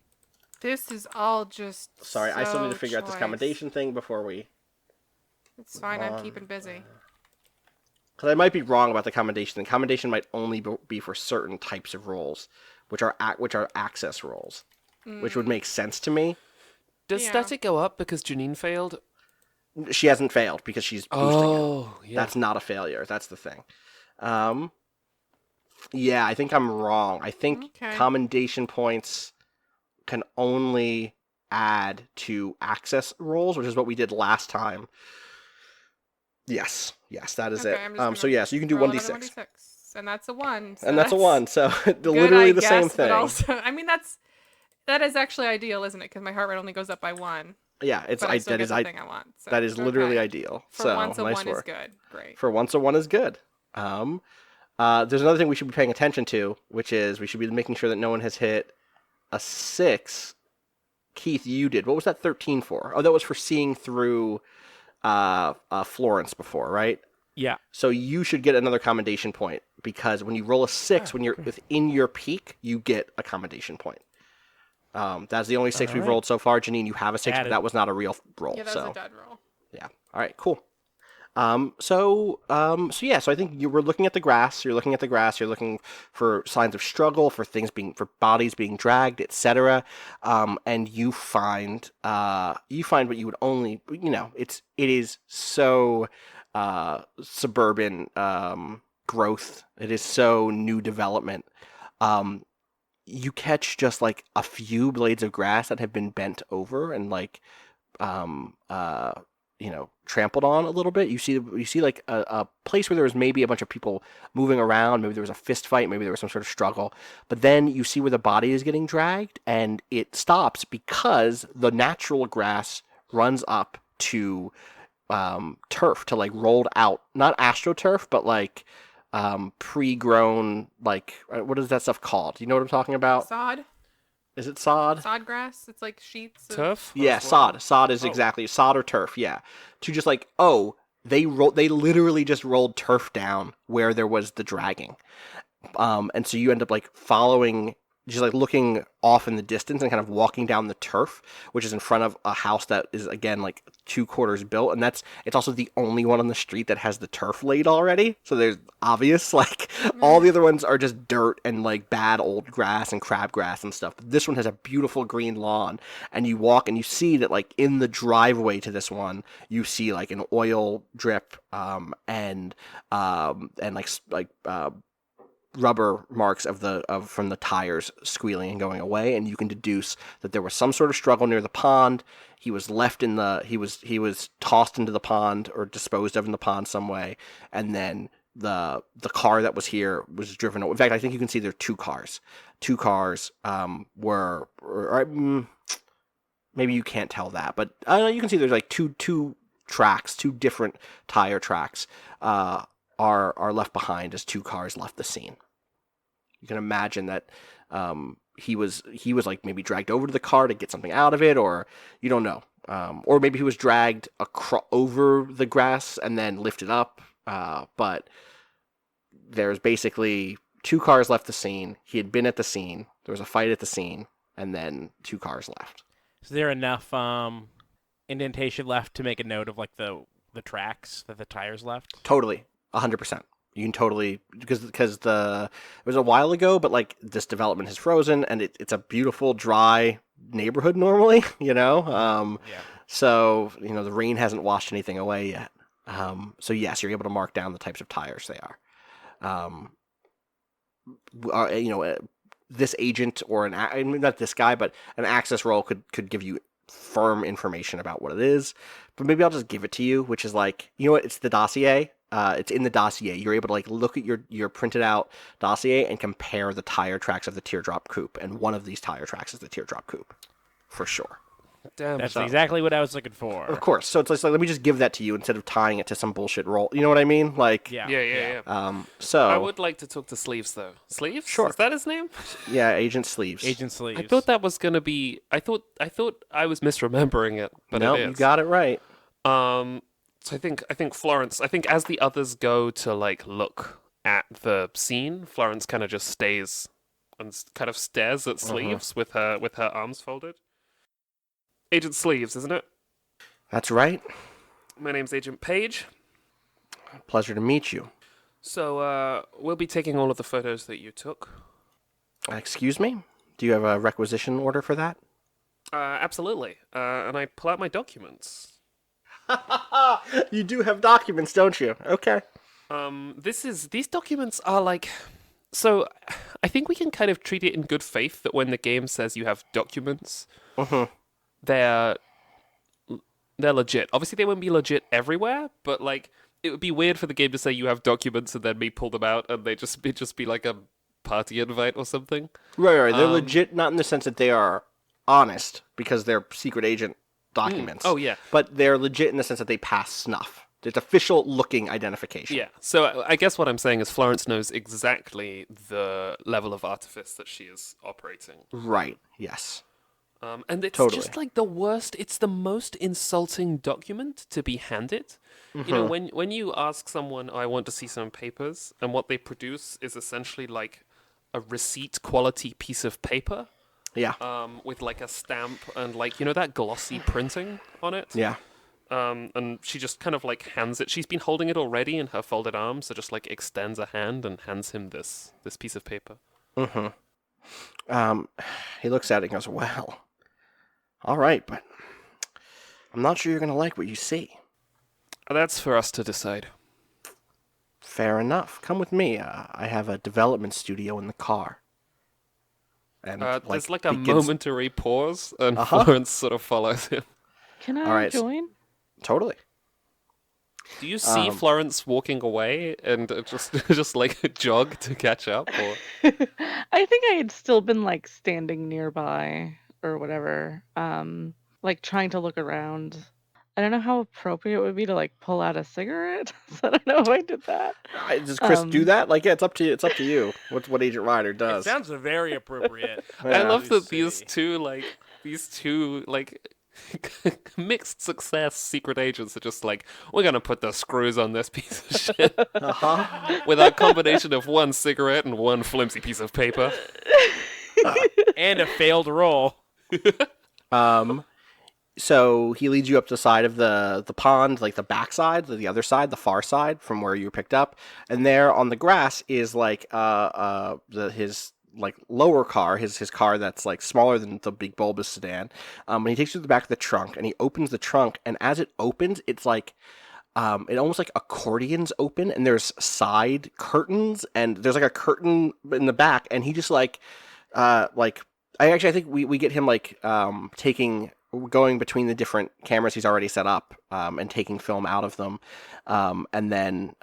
This is all just. Sorry, I still need to so figure out this choice. commendation thing before we. It's fine. I'm keeping busy. Because I might be wrong about the commendation. The commendation might only be for certain types of roles, which are access roles, which would make sense to me. Does Yeah. static go up because Janine failed? She hasn't failed because she's boosting it. Oh, yeah. That's not a failure. That's the thing. Yeah, I think I'm wrong. I think Okay. commendation points can only add to access roles, which is what we did last time. Yes, that is Okay, I'm it. just So gonna you can do roll 1d6. another 1d6, and that's a 1. So And that's a 1, so good, literally I the same guess, thing. But also, I mean, that is actually ideal, isn't it? Because my heart rate only goes up by 1. Yeah, it's But I still that get is the thing I want. So that is it's literally okay. ideal. For So once, a nice 1 work. is good. Great. For once, a 1 is good. There's another thing we should be paying attention to, which is we should be making sure that no one has hit a 6. Keith, you did. What was that 13 for? Oh, that was for seeing through Florence before, right? Yeah. So you should get another commendation point because when you roll a 6, when you're within your peak, you get a commendation point. That's the only 6 we've Alright. rolled so far. Janine, you have a 6, but Added. that was not a real roll. Yeah, that so was a dud roll. yeah. All right, cool. So I think you were looking at the grass. You're looking at the grass. You're looking for signs of struggle, for bodies being dragged, etc. And you find what you would only, it is so suburban growth. It is so new development. You catch just like a few blades of grass that have been bent over and like trampled on a little bit. You see like a place where there was maybe a bunch of people moving around. Maybe there was a fist fight. Maybe there was some sort of struggle. But then you see where the body is getting dragged, and it stops because the natural grass runs up to turf, to like rolled out, not astroturf, but like pre-grown, like what is that stuff called? Do you know what I'm talking about? Sod? Is it sod? Sod grass? It's like sheets. Of... Turf? Yeah, That's what- sod. Sod is exactly sod or turf. Yeah, to just like, oh, They literally just rolled turf down where there was the dragging. And so you end up like following, just like looking off in the distance and kind of walking down the turf, which is in front of a house that is again like 2/4 built, and it's also the only one on the street that has the turf laid already. So there's obvious, like all the other ones are just dirt and like bad old grass and crabgrass and stuff. But this one has a beautiful green lawn, and you walk and you see that like in the driveway to this one, you see like an oil drip and rubber marks from the tires squealing and going away, and you can deduce that there was some sort of struggle near the pond. He was left in the he was tossed into the pond or disposed of in the pond some way, and then the car that was here was driven. In fact, I think you can see there are two cars. Two cars maybe you can't tell that, but you can see there's like two tracks, two different tire tracks are left behind as two cars left the scene. You can imagine that he was like maybe dragged over to the car to get something out of it, or you don't know, or maybe he was dragged over the grass and then lifted up. But there's basically two cars left the scene. He had been at the scene. There was a fight at the scene, and then two cars left. Is there enough indentation left to make a note of like the tracks that the tires left? Totally, 100%. You can totally, because it was a while ago, but like this development has frozen, and it's a beautiful dry neighborhood normally, you know. So the rain hasn't washed anything away yet. So yes, you're able to mark down the types of tires they are. This agent or not this guy, but an access roll could give you firm information about what it is. But maybe I'll just give it to you, which is like, it's the dossier. It's in the dossier. You're able to like look at your printed out dossier and compare the tire tracks of the teardrop coupe, and one of these tire tracks is the teardrop coupe, for sure. Damn. That's exactly what I was looking for. Of course. So it's like, let me just give that to you instead of tying it to some bullshit roll. You know what I mean? Like, Yeah. So I would like to talk to Sleeves though. Sleeves? Sure. Is that his name? Yeah, Agent Sleeves. Agent Sleeves. I thought that was gonna be. I thought I was misremembering it, but no, it is. you got it right. So I think Florence. I think as the others go to like look at the scene, Florence kind of just stays and kind of stares at Sleeves with her arms folded. Agent Sleeves, isn't it? That's right. My name's Agent Page. Pleasure to meet you. So we'll be taking all of the photos that you took. Excuse me? Do you have a requisition order for that? Absolutely. And I pull out my documents. You do have documents, don't you? Okay. These documents are like, so I think we can kind of treat it in good faith that when the game says you have documents, they're legit. Obviously, they wouldn't be legit everywhere, but like it would be weird for the game to say you have documents and then me pull them out and they just be like a party invite or something. Right. They're legit, not in the sense that they are honest because they're secret agent documents. Oh yeah, but they're legit in the sense that they pass snuff. It's official looking identification. Yeah. So I guess what I'm saying is Florence knows exactly the level of artifice that she is operating. Right. Yes. And it's Totally. just like the worst. It's the most insulting document to be handed. When you ask someone, "I want to see some papers," and what they produce is essentially like a receipt quality piece of paper. Yeah. With like a stamp and like that glossy printing on it. Yeah. And she just kind of like hands it. She's been holding it already in her folded arms, so just like extends a hand and hands him this piece of paper. He looks at it and goes, "Well, all right, but I'm not sure you're going to like what you see." That's for us to decide. Fair enough. Come with me. I have a development studio in the car. And there's like a momentary pause, and Florence sort of follows him. Can I join? Totally. Do you see Florence walking away and just like jog to catch up? Or? I think I had still been like standing nearby or whatever, like trying to look around. I don't know how appropriate it would be to like pull out a cigarette. So I don't know if I did that. Does Chris do that? Like, yeah, it's up to you. It's up to you. What Agent Ryder does. It sounds very appropriate. I love that these two mixed success secret agents are just like, we're gonna put the screws on this piece of shit Uh-huh. with a combination of one cigarette and one flimsy piece of paper. And a failed roll. So he leads you up the side of the pond, like the back side, the other side, the far side from where you were picked up. And there on the grass is like his like lower car, his car that's like smaller than the big bulbous sedan. And he takes you to the back of the trunk and he opens the trunk, and as it opens, it's like it almost like accordions open, and there's side curtains, and there's like a curtain in the back, and he just like I think we get him like going between the different cameras he's already set up and taking film out of them, and then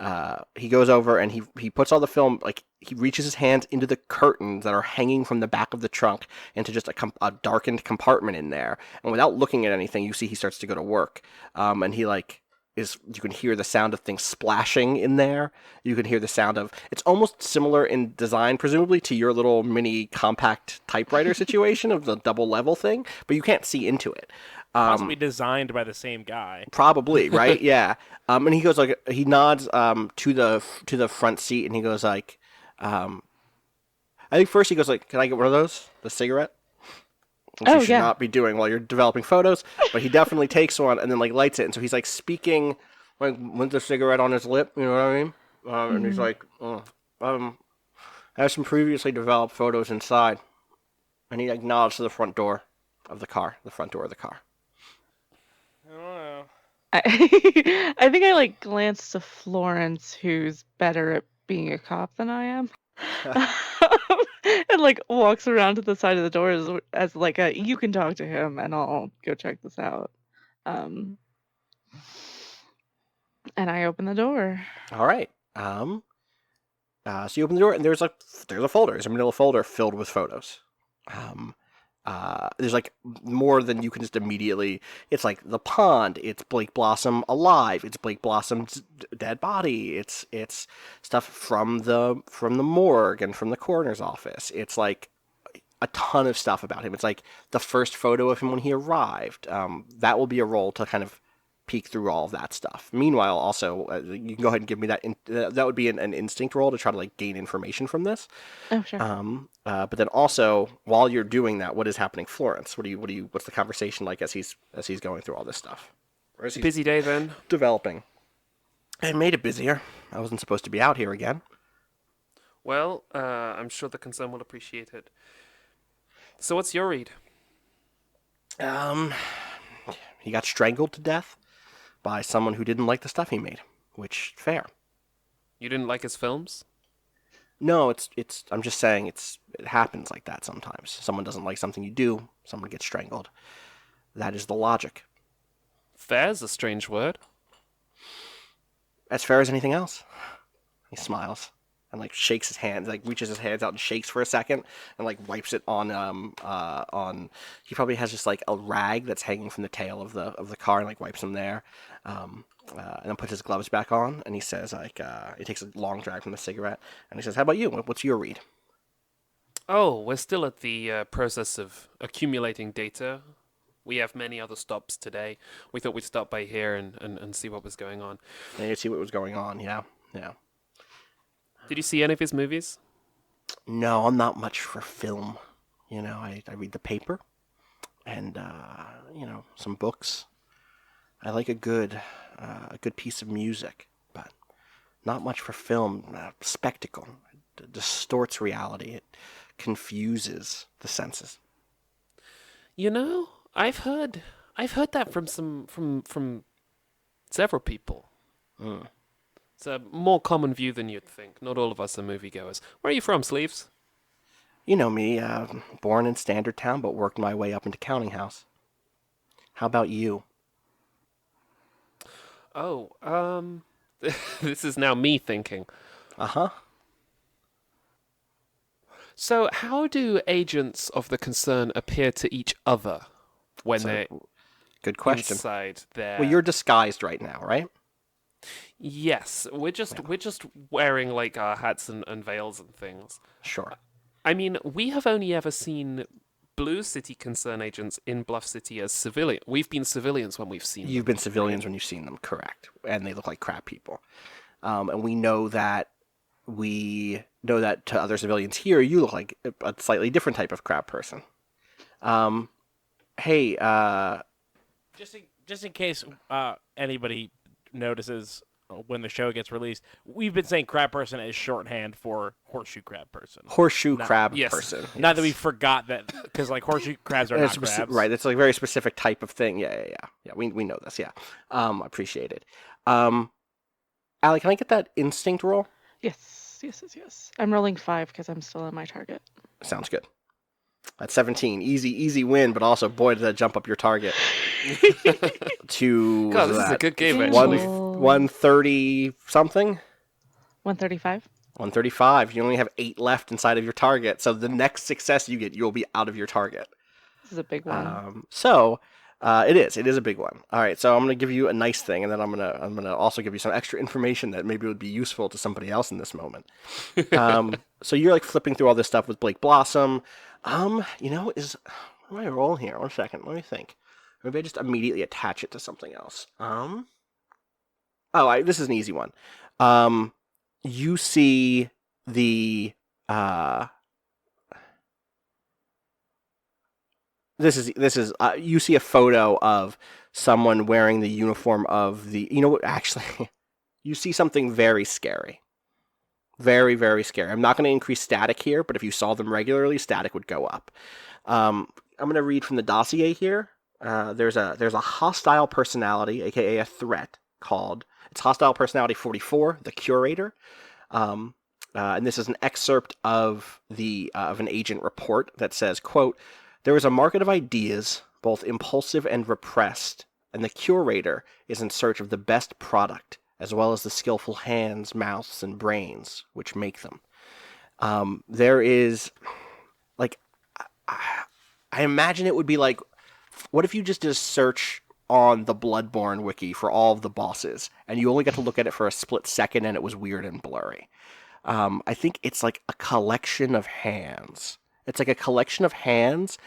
he goes over and he puts all the film, like he reaches his hands into the curtains that are hanging from the back of the trunk into just a darkened compartment in there, and without looking at anything, you see he starts to go to work, and he like you can hear the sound of things splashing in there. You can hear the sound of, it's almost similar in design, presumably, to your little mini compact typewriter situation of the double level thing, but you can't see into it. Possibly designed by the same guy. Probably, right? Yeah. And he goes like, he nods to the front seat, and he goes like, I think first he goes like, can I get one of those? The cigarette? Which you should not be doing while you're developing photos, but he definitely takes one and then like lights it, and so he's like speaking like with the cigarette on his lip, you know what I mean? And he's like, I have some previously developed photos inside, and he like nods to the front door of the car, the front door of the car. I don't know. I think I like glanced to Florence, who's better at being a cop than I am. And like walks around to the side of the door as like you can talk to him and I'll go check this out. And I open the door. All right. So you open the door, and there's a folder. There's a manila folder filled with photos. There's like more than you can just immediately. It's like the pond. It's Blake Blossom alive. It's Blake Blossom's dead body. It's stuff from the morgue and from the coroner's office. It's like a ton of stuff about him. It's like the first photo of him when he arrived. That will be a role to kind of peek through all of that stuff. Meanwhile, also, you can go ahead and give me that. That would be an instinct roll to try to like gain information from this. Oh, sure. But then also, while you're doing that, what is happening, Florence? What's the conversation like as he's going through all this stuff? Or is he Busy day then. developing? I made it busier. I wasn't supposed to be out here again. Well, I'm sure the concern will appreciate it. So what's your read? He got strangled to death by someone who didn't like the stuff he made, which fair. You didn't like his films? No, it's. I'm just saying it happens like that sometimes. Someone doesn't like something you do, someone gets strangled. That is the logic. Fair's a strange word. As fair as anything else. He smiles and like shakes his hands, like reaches his hands out and shakes for a second, and like wipes it on. He probably has just like a rag that's hanging from the tail of the car, and like wipes them there. And then puts his gloves back on, and he says, like, he takes a long drag from the cigarette, and he says, "How about you? What's your read?" Oh, we're still at the process of accumulating data. We have many other stops today. We thought we'd stop by here and see what was going on. And you see what was going on, yeah. Did you see any of his movies? No, I'm not much for film. You know, I read the paper, and some books. I like a good piece of music, but not much for film. Spectacle. It distorts reality. It confuses the senses. You know, I've heard that from several people. Mm. It's a more common view than you'd think. Not all of us are moviegoers. Where are you from, Sleeves? You know me, born in Standard Town, but worked my way up into Countinghouse. How about you? Oh, this is now me thinking. Uh-huh. So, how do agents of the concern appear to each other when they're good question. inside their... Well, you're disguised right now, right? Yes, we're just wearing like our hats and veils and things. Sure. I mean, we have only ever seen Blue City concern agents in Bluff City as civilian. We've been civilians when we've seen You've them. been civilians when you've seen them, correct? And they look like crab people. And we know that to other civilians here, you look like a slightly different type of crab person. Hey, just in case anybody notices when the show gets released, we've been saying crab person as shorthand for horseshoe crab person. Horseshoe crab yes. person. Not that yes. we forgot that, because like horseshoe crabs are not crabs. Right, it's like a very specific type of thing. Yeah. We know this. Yeah, appreciate it. Allie, can I get that instinct roll? Yes. I'm rolling 5 because I'm still on my target. Sounds good. That's 17. Easy win, but also, boy, did that jump up your target. To God, this is a good game, Angel. actually. 130 something? 135. 135. You only have 8 left inside of your target, so the next success you get, you'll be out of your target. This is a big one. It is a big one. All right, so I'm gonna give you a nice thing, and then I'm gonna also give you some extra information that maybe would be useful to somebody else in this moment. So you're like flipping through all this stuff with Blake Blossom. What do I roll here? 1 second, let me think. Maybe I just immediately attach it to something else. This is an easy one. You see the you see a photo of someone wearing the uniform of the. You know what? Actually, you see something very scary. Very, very scary. I'm not going to increase static here, but if you saw them regularly, static would go up. I'm going to read from the dossier here. There's a hostile personality, aka a threat, called. It's hostile personality 44, the curator. And this is an excerpt of an agent report that says, quote, "There is a market of ideas, both impulsive and repressed, and the curator is in search of the best product, as well as the skillful hands, mouths, and brains which make them." There is, like, I imagine it would be like, what if you just did a search on the Bloodborne wiki for all of the bosses, and you only got to look at it for a split second, and it was weird and blurry. I think it's like a collection of hands. It's like a collection of hands,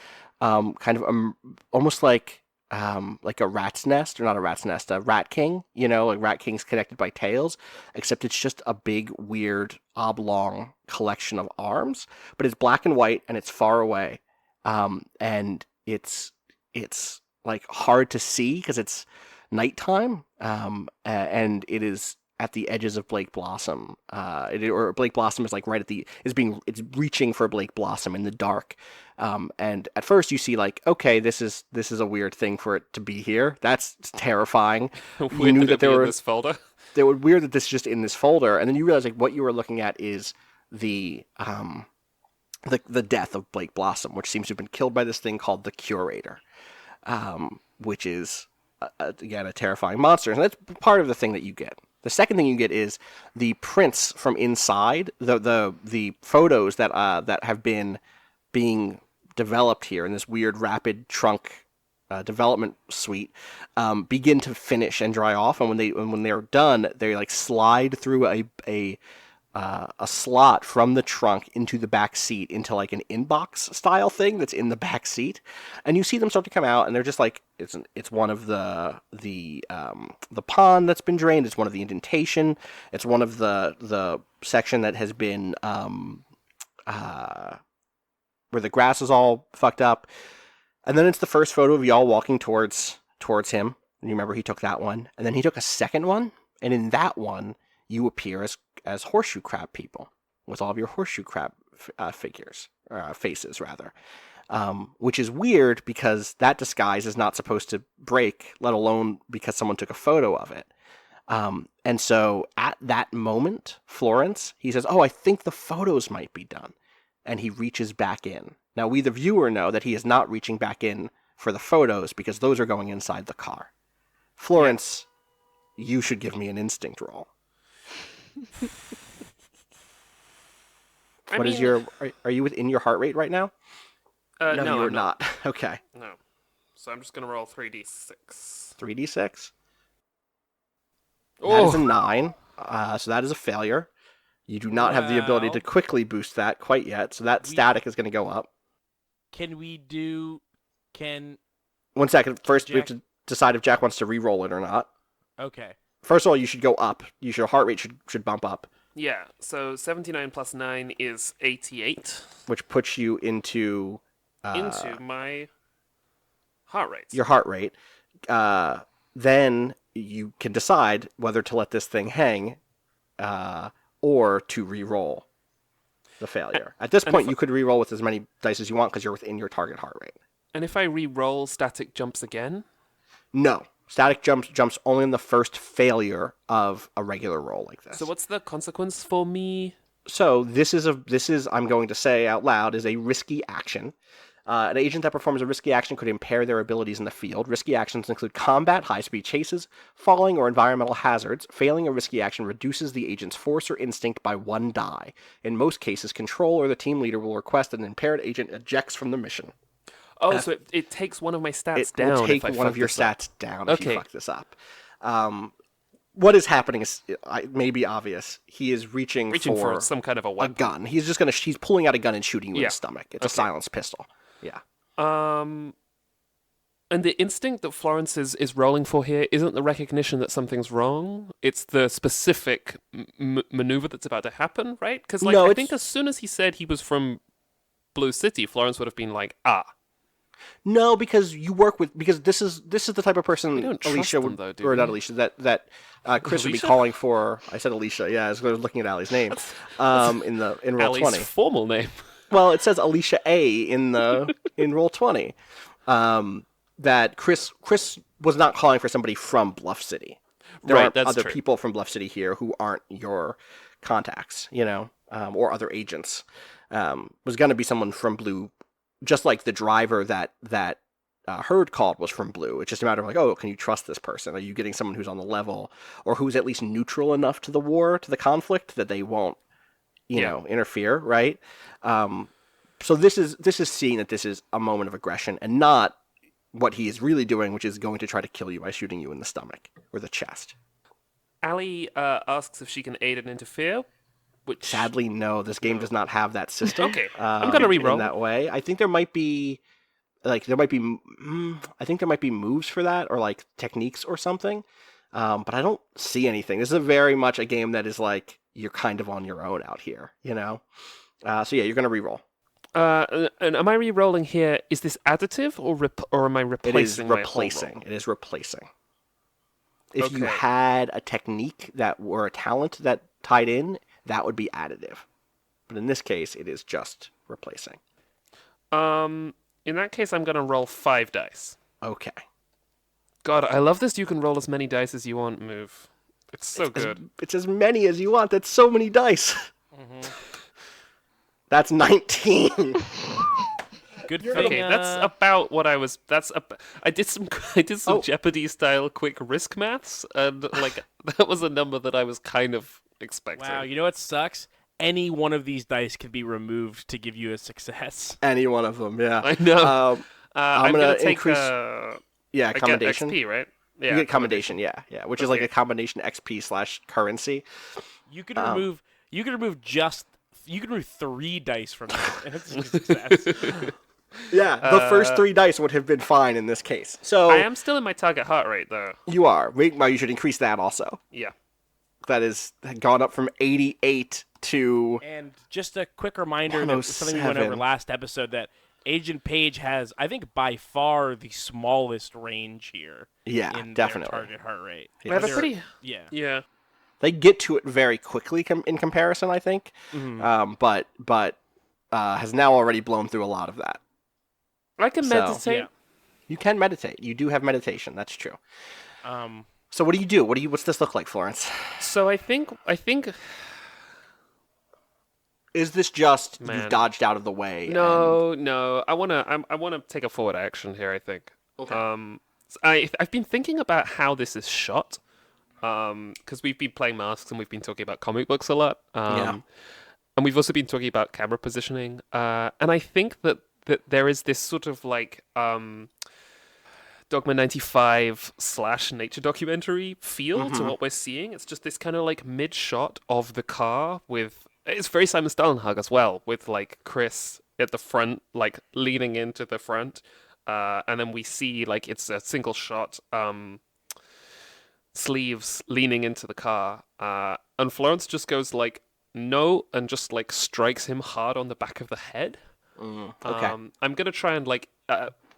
kind of almost like a rat's nest, or not a rat's nest, a rat king. Like rat kings connected by tails, except it's just a big, weird, oblong collection of arms. But it's black and white, and it's far away, and it's like hard to see because it's nighttime, and it is at the edges of Blake Blossom. Or Blake Blossom is like it's reaching for Blake Blossom in the dark. And at first you see like, okay, this is a weird thing for it to be here. That's terrifying. You knew that there were this folder. They were weird that this is just in this folder, and then you realize like what you were looking at is the death of Blake Blossom, which seems to have been killed by this thing called the Curator, which is again a terrifying monster, and that's part of the thing that you get. The second thing you get is the prints from inside, the photos that have been being developed here in this weird rapid trunk development suite, begin to finish and dry off, and when they're done, they like slide through a slot from the trunk into the back seat, into like an inbox style thing that's in the back seat, and you see them start to come out, and they're just like it's one of the pond that's been drained, it's one of the indentation, it's one of the section that has been where the grass is all fucked up, and then it's the first photo of y'all walking towards him. And you remember he took that one, and then he took a second one, and in that one you appear as horseshoe crab people with all of your horseshoe crab faces rather, which is weird because that disguise is not supposed to break, let alone because someone took a photo of it. And so at that moment, Florence, he says, "Oh, I think the photos might be done," and he reaches back in. Now we, the viewer, know that he is not reaching back in for the photos because those are going inside the car. Florence, you should give me an instinct roll. Are you within your heart rate right now? No, you're I'm not. Okay. No. So I'm just going to roll 3d6. 3d6? Oh. That is a 9. So that is a failure. You do not have the ability to quickly boost that quite yet, so that static is going to go up. Can we do? One second. First, we have Jack- to decide if Jack wants to re-roll it or not. Okay. First of all, you should go up. Your heart rate should bump up, Yeah, so 79 plus 9 is 88 which puts you into into my heart rate. your heart rate. Then you can decide whether to let this thing hang or to re-roll the failure. At this point, you could re-roll with as many dice as you want because you're within your target heart rate. And if I re-roll, static jumps again? No. Static jumps only in the first failure of a regular roll like this. So what's the consequence for me? So this is I'm going to say out loud is a risky action. An agent that performs a risky action could impair their abilities in the field. Risky actions include combat, high-speed chases, falling, or environmental hazards. Failing a risky action reduces the agent's force or instinct by 1 die. In most cases, control or the team leader will request that an impaired agent ejects from the mission. Oh, so it takes one of my stats down. It will take if I one fuck of your this up. stats down if you Okay. fuck this up. What is happening is may be obvious. He is reaching For some kind of a a weapon. gun. He's pulling out a gun and shooting you in Yeah. the stomach. It's a Okay. silenced pistol. Yeah. And the instinct that Florence is rolling for here isn't the recognition that something's wrong. It's the specific maneuver that's about to happen, right? Because No, I it's- think as soon as he said he was from Blue City, Florence would have been like, No, because this is the type of person We don't trust Alicia them, would, though, do or not we? Alicia, that Chris would be Alicia? calling for. I said Alicia, yeah, I was looking at Allie's name. In roll Ali's 20. formal name. Well, it says Alicia A in roll 20. That Chris was not calling for somebody from Bluff City. There Right, are that's other true. people from Bluff City here who aren't your contacts, or other agents. Was going to be someone from Blue, just like the driver that Hurd called was from Blue. It's just a matter of like, oh, can you trust this person? Are you getting someone who's on the level or who's at least neutral enough to the war, to the conflict, that they won't, interfere, right? So this is seeing that this is a moment of aggression and not what he is really doing, which is going to try to kill you by shooting you in the stomach or the chest. Ali asks if she can aid and interfere, which Sadly, no. This game does not have that system. Okay, I'm gonna re-roll. in that way. I think there might be, I think there might be moves for that or like techniques or something, but I don't see anything. This is very much a game that is like you're kind of on your own out here, So yeah, you're gonna re-roll. And am I re-rolling here? Is this additive or am I replacing? It is my whole replacing. roll? It is replacing. If you Okay. had a technique or a talent that tied in, that would be additive. But in this case, it is just replacing. In that case, I'm gonna roll 5 dice. Okay. God, I love this. You can roll as many dice as you want move. It's so As- good. It's as many as you want. That's so many dice. That's 19. Good thing. Okay, that's about what I was. I did some Oh. Jeopardy style quick risk maths, and like that was a number that I was kind of expecting. Wow, you know what sucks? Any one of these dice can be removed to give you a success. Any one of them, yeah. I know. I'm I'm gonna gonna take increase- Yeah, I get commendation. XP, right? Yeah, You get commendation, yeah, which is like Okay. a combination XP/currency. You can remove. You can remove 3 dice from this, and it's a success. Yeah, the first 3 dice would have been fine in this case. So I am still in my target heart rate though. you are. Well, you should increase that also. Yeah. That is gone up from 88 to. And just a quick reminder that something we went over 107. last episode that Agent Page has, I think, by far the smallest range here. Yeah, in definitely. Their target heart rate. Yeah. I have a They're- pretty. Yeah. Yeah. They get to it very quickly in comparison, I think. Mm-hmm. But has now already blown through a lot of that. I can So- meditate. Yeah. You can meditate. You do have meditation. That's true. Um, So what do you do? What's this look like, Florence? So I think Is this just Man. you've dodged out of the way? no. I wanna take a forward action here. I think. Okay. I've been thinking about how this is shot. Because we've been playing Masks and we've been talking about comic books a lot. Yeah. And we've also been talking about camera positioning. And I think that there is this sort of like Dogma 95 / nature documentary feel to what we're seeing. It's just this kind of like mid shot of the car with. It's very Simon Stålenhag as well, with like Chris at the front, like leaning into the front, and then we see like it's a single shot, sleeves leaning into the car, and Florence just goes like no and just like strikes him hard on the back of the head. Okay. I'm gonna try and like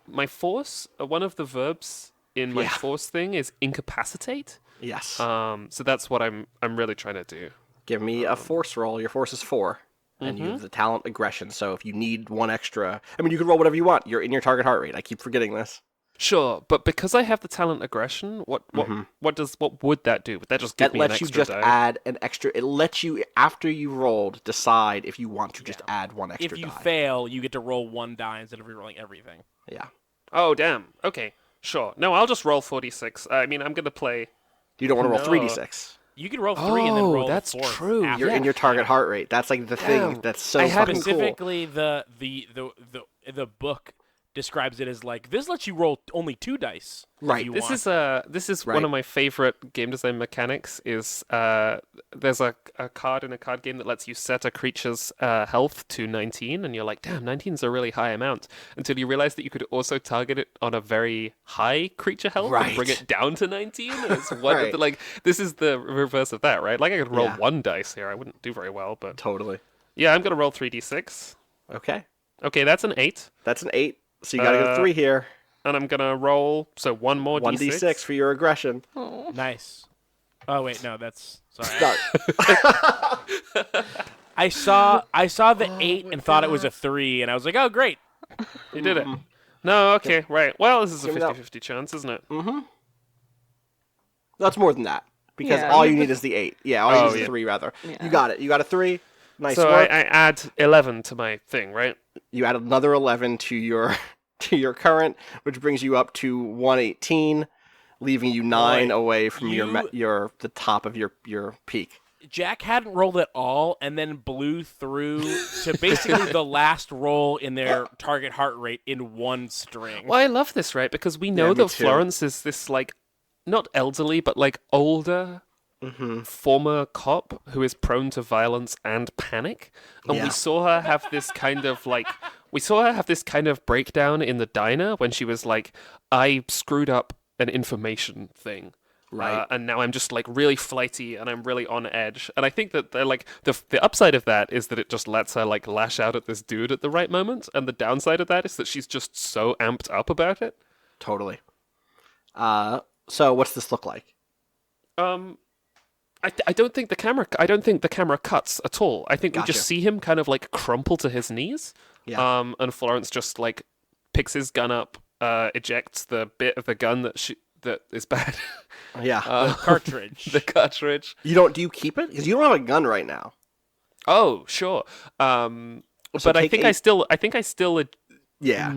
my force. One of the verbs in my force thing is incapacitate. Yes. So that's what I'm really trying to do. Give me a force roll. Your force is 4. And you have the talent aggression. So if you need one extra, I mean, you can roll whatever you want. You're in your target heart rate. I keep forgetting this. Sure, but because I have the talent aggression, what would that do? Would that just give That me an lets you extra just die? add an extra. It lets you, after you rolled, decide if you want to just add one extra If you die. fail, you get to roll 1 die instead of rerolling everything. Yeah. Oh damn. Okay, sure. No, I'll just roll 46. I mean, I'm gonna play. You don't want to roll No. 3d6. You can roll 3 and then roll that's the 4th true. after. You're in your target heart rate. That's like the thing Damn. that's so I hadn't- fucking cool. Specifically, the book describes it as like this lets you roll only 2 dice. if Right. you This want. is Right. one of my favorite game design mechanics. Is there's a card in a card game that lets you set a creature's health to 19, and you're like, damn, 19 is a really high amount. Until you realize that you could also target it on a very high creature health and bring Right. it down to 19. And it's one of Right. the, like this is the reverse of that, right? Like I could roll Yeah. 1 dice here. I wouldn't do very well, but Totally. yeah, I'm gonna roll 3d6. Okay. Okay, that's an 8, That's an 8. So you gotta get a 3 here. and I'm gonna roll one more 1d6 for your aggression. Oh. Nice. Oh wait, no, that's sorry. Start. I saw the 8 and thought it was a 3, and I was like, oh great. You did it. No, okay, right. Well, this is a Give me that. 50-50 chance, isn't it? That's more than that. Because Yeah, all you you need could- is the 8. Yeah, all you Oh, need is yeah. the 3, rather. Yeah. You got it. You got a 3. Nice So work. I add 11 to my thing, right? You add another 11 to your to your current, which brings you up to 118, leaving you 9 Boy, away from you- your the top of your peak. Jack hadn't rolled at all, and then blew through to basically the last roll in their target heart rate in one string. Well, I love this, right? Because we know me that too. Florence is this, like, not elderly, but, like, older former cop who is prone to violence and panic. And Yeah. we saw her have this kind of, like, breakdown in the diner when she was like, I screwed up an information thing. Right. And now I'm just like really flighty and I'm really on edge. And I think that they're like the upside of that is that it just lets her like lash out at this dude at the right moment. And the downside of that is that she's just so amped up about it. Totally. So what's this look like? I don't think the camera cuts at all. I think we Gotcha. just see him kind of like crumple to his knees. Yeah. And Florence just like picks his gun up, ejects the bit of the gun that is bad. Yeah. Cartridge. The cartridge. Do you keep it? Because you don't have a gun right now. Oh, sure. So But I take think a- I still. Yeah.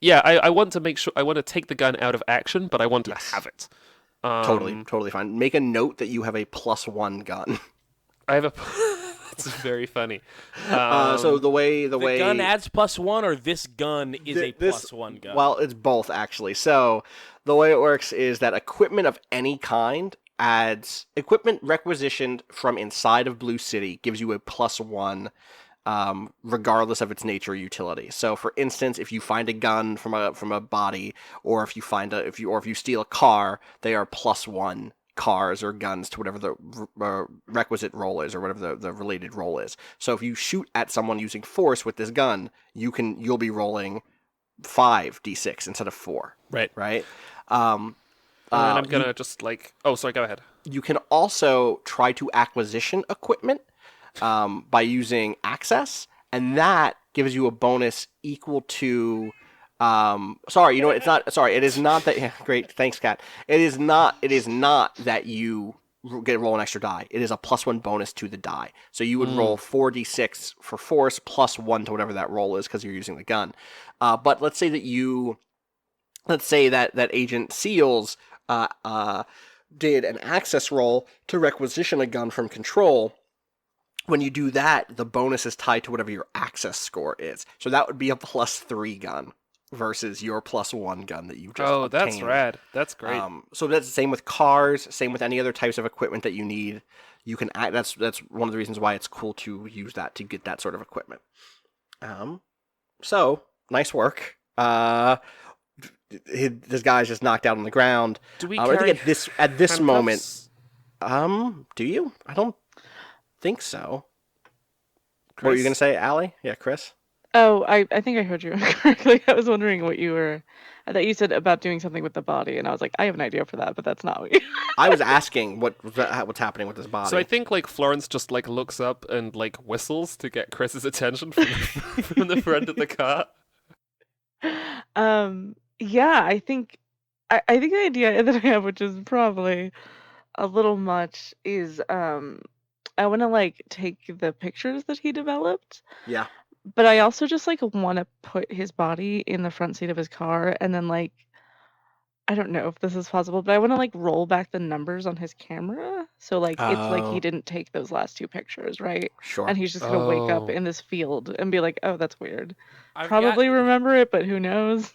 Yeah, I want to make sure. I want to take the gun out of action, but I want to have it. Totally fine. Make a note that you have a +1 gun. I have a. It's very funny. So the way the gun adds +1, or this gun is a +1 gun? Well, it's both actually. So the way it works is that equipment of any kind adds equipment requisitioned from inside of Blue City gives you a +1, regardless of its nature or utility. So, for instance, if you find a gun from a body, or if you steal a car, they are +1 cars or guns to whatever the requisite roll is, or whatever the related roll is. So if you shoot at someone using force with this gun, you'll be rolling 5d6 instead of 4. Right. Right. And I'm gonna just like. Oh, sorry. Go ahead. You can also try to acquisition equipment by using access, and that gives you a bonus equal to. Sorry, you know what? It's not. Sorry, it is not that. Yeah, great, thanks, Kat. It is not. It is not that you get to roll an extra die. It is a +1 bonus to the die. So you would roll 4d6 for force +1 to whatever that roll is because you're using the gun. But let's say that Agent Seals did an access roll to requisition a gun from control. When you do that, the bonus is tied to whatever your access score is. So that would be a +3 gun versus your +1 gun that you just Oh, that's obtained. rad. That's great. So that's the same with cars, same with any other types of equipment that you need. You can act. That's one of the reasons why it's cool to use that to get that sort of equipment. So, nice work. This guy's just knocked out on the ground. Do we I carry think at this moment, handcuffs? do you? I don't think so. What were you Chris? gonna say, Allie? Yeah, Chris. Oh, I think I heard you correctly. I was wondering what you were. I thought you said about doing something with the body, and I was like, I have an idea for that, but that's not what you. I was asking what's happening with his body. So I think like Florence just like looks up and like whistles to get Chris's attention from from the front of the car. Yeah, I think the idea that I have, which is probably a little much, is I want to like take the pictures that he developed, yeah. but I also just like want to put his body in the front seat of his car, and then like I don't know if this is possible, but I want to like roll back the numbers on his camera, so like it's like he Oh, didn't take those last two pictures, right? sure. And he's just gonna wake up Oh. in this field and be like, "Oh, that's weird." I've Probably got, remember it, but who knows?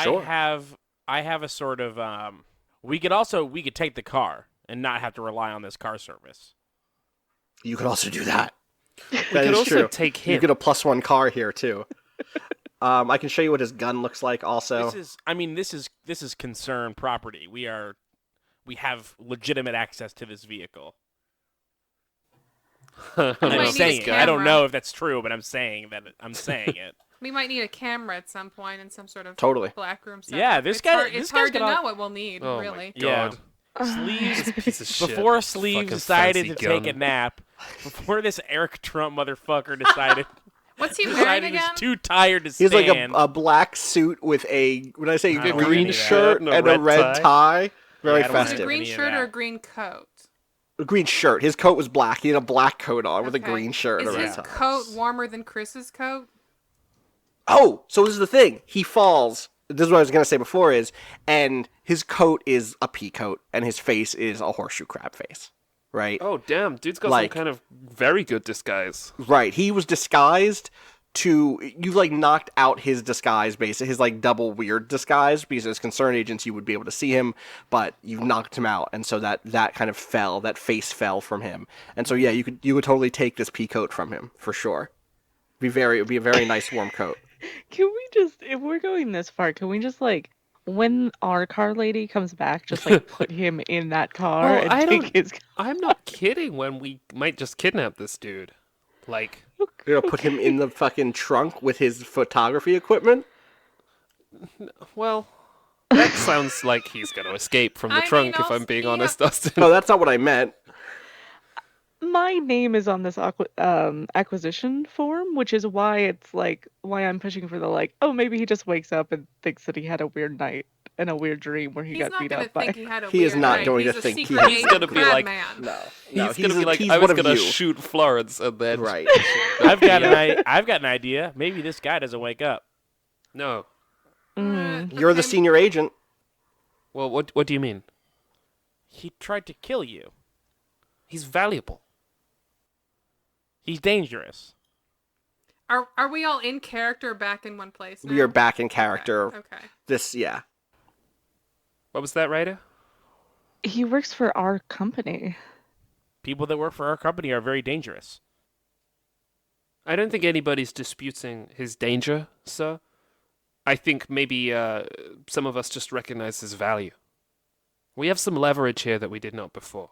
Sure. I have a sort of we could take the car and not have to rely on this car service. You could also do that. We That could is also true. take You him. get a +1 car here too. I can show you what his gun looks like. Also, This is concerned property. We have legitimate access to this vehicle. might I'm need a saying it. I don't camera. know if that's true, but I'm saying it. We might need a camera at some point in some sort of Totally. black room setup. Yeah, this it's guy- Hard, this it's guy's hard to got all- know what we'll need, Oh really. my god. Sleeves Piece of shit. before Sleeves Fucking decided to fancy take gun. a nap. Before this Eric Trump motherfucker decided What's he wearing he was again? too tired to he's stand. like a black suit with when I say I don't green like any of that. shirt and a red tie. Very Yeah, I don't like Is it a festive. green Any of shirt or a that. green coat? A green shirt. His coat was black. He had a black coat on with a Okay. green shirt and Is a red his tie. coat warmer than Chris's coat? Oh, so this is the thing. He falls. This is what I was going to say before and his coat is a pea coat, and his face is a horseshoe crab face, right? Oh damn, dude's got Like- some kind of very good disguise. Right. He was disguised you've like knocked out his disguise base, his like double weird disguise, because as concerned agents you would be able to see him, but you've knocked him out, and so that kind of fell, that face fell from him. And so yeah, you would totally take this pea coat from him for sure. It would be a very nice warm coat. Can we just, if we're going this far, can we just like, when our car lady comes back, just like put him in that car Well, and I take don't- his. I'm not kidding when we might just kidnap this dude. Like, You're gonna put him in the fucking trunk with his photography equipment? well, that sounds like he's gonna escape from the I mean, trunk if also- I'm being yeah. honest, Dustin. No, that's not what I meant. My name is on this acquisition form, which is why it's like why I'm pushing for the like, oh, maybe he just wakes up and thinks that he had a weird night and a weird dream where he He's got not beat going to up by. think he had a He is weird not night. going to He's a think he secret had- He's agent gonna be crab like- man. No, He's gonna be like, he's I was one of gonna you. shoot Florence, and then Right. I've got an idea. Maybe this guy doesn't wake up. No. You're the senior agent. Well, what do you mean? He tried to kill you. He's valuable. He's dangerous. Are we all in character back in one place now? We are back in character. Okay. Yeah. What was that, Ryder? He works for our company. People that work for our company are very dangerous. I don't think anybody's disputing his danger, sir. I think maybe some of us just recognize his value. We have some leverage here that we did not before.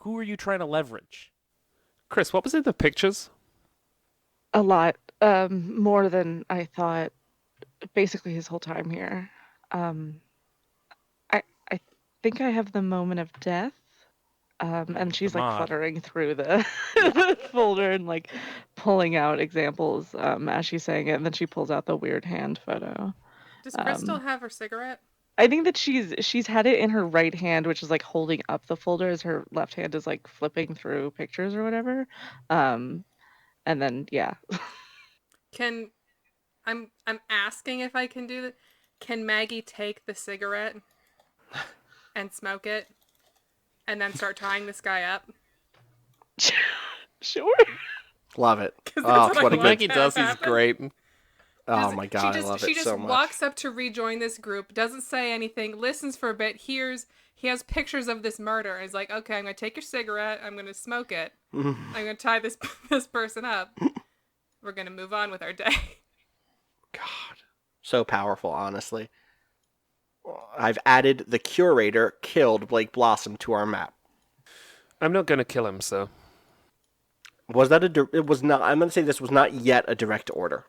Who are you trying to leverage? Chris, what was in the pictures? A lot, more than I thought. Basically, his whole time here. I think I have the moment of death. And she's like Mod. fluttering through the the folder and like pulling out examples as she's saying it, and then she pulls out the weird hand photo. Does Chris still have her cigarette? I think that she's had it in her right hand, which is like holding up the folder, as her left hand is like flipping through pictures or whatever. And then yeah. I'm asking if I can do that. Can Maggie take the cigarette and smoke it, and then start tying this guy up? Sure. Love it. 'Cause Oh, that's what what I a want. good. Maggie does is happen. great. Oh my god, She I love she it just so much. walks up to rejoin this group, doesn't say anything, listens for a bit, he has pictures of this murder, and is like, okay, I'm gonna take your cigarette, I'm gonna smoke it, I'm gonna tie this person up. we're going to move on with our day. God. So powerful, honestly. I've added the curator killed Blake Blossom to our map. I'm not going to kill him, so. Was that it was not, I'm going to say this was not yet a direct order.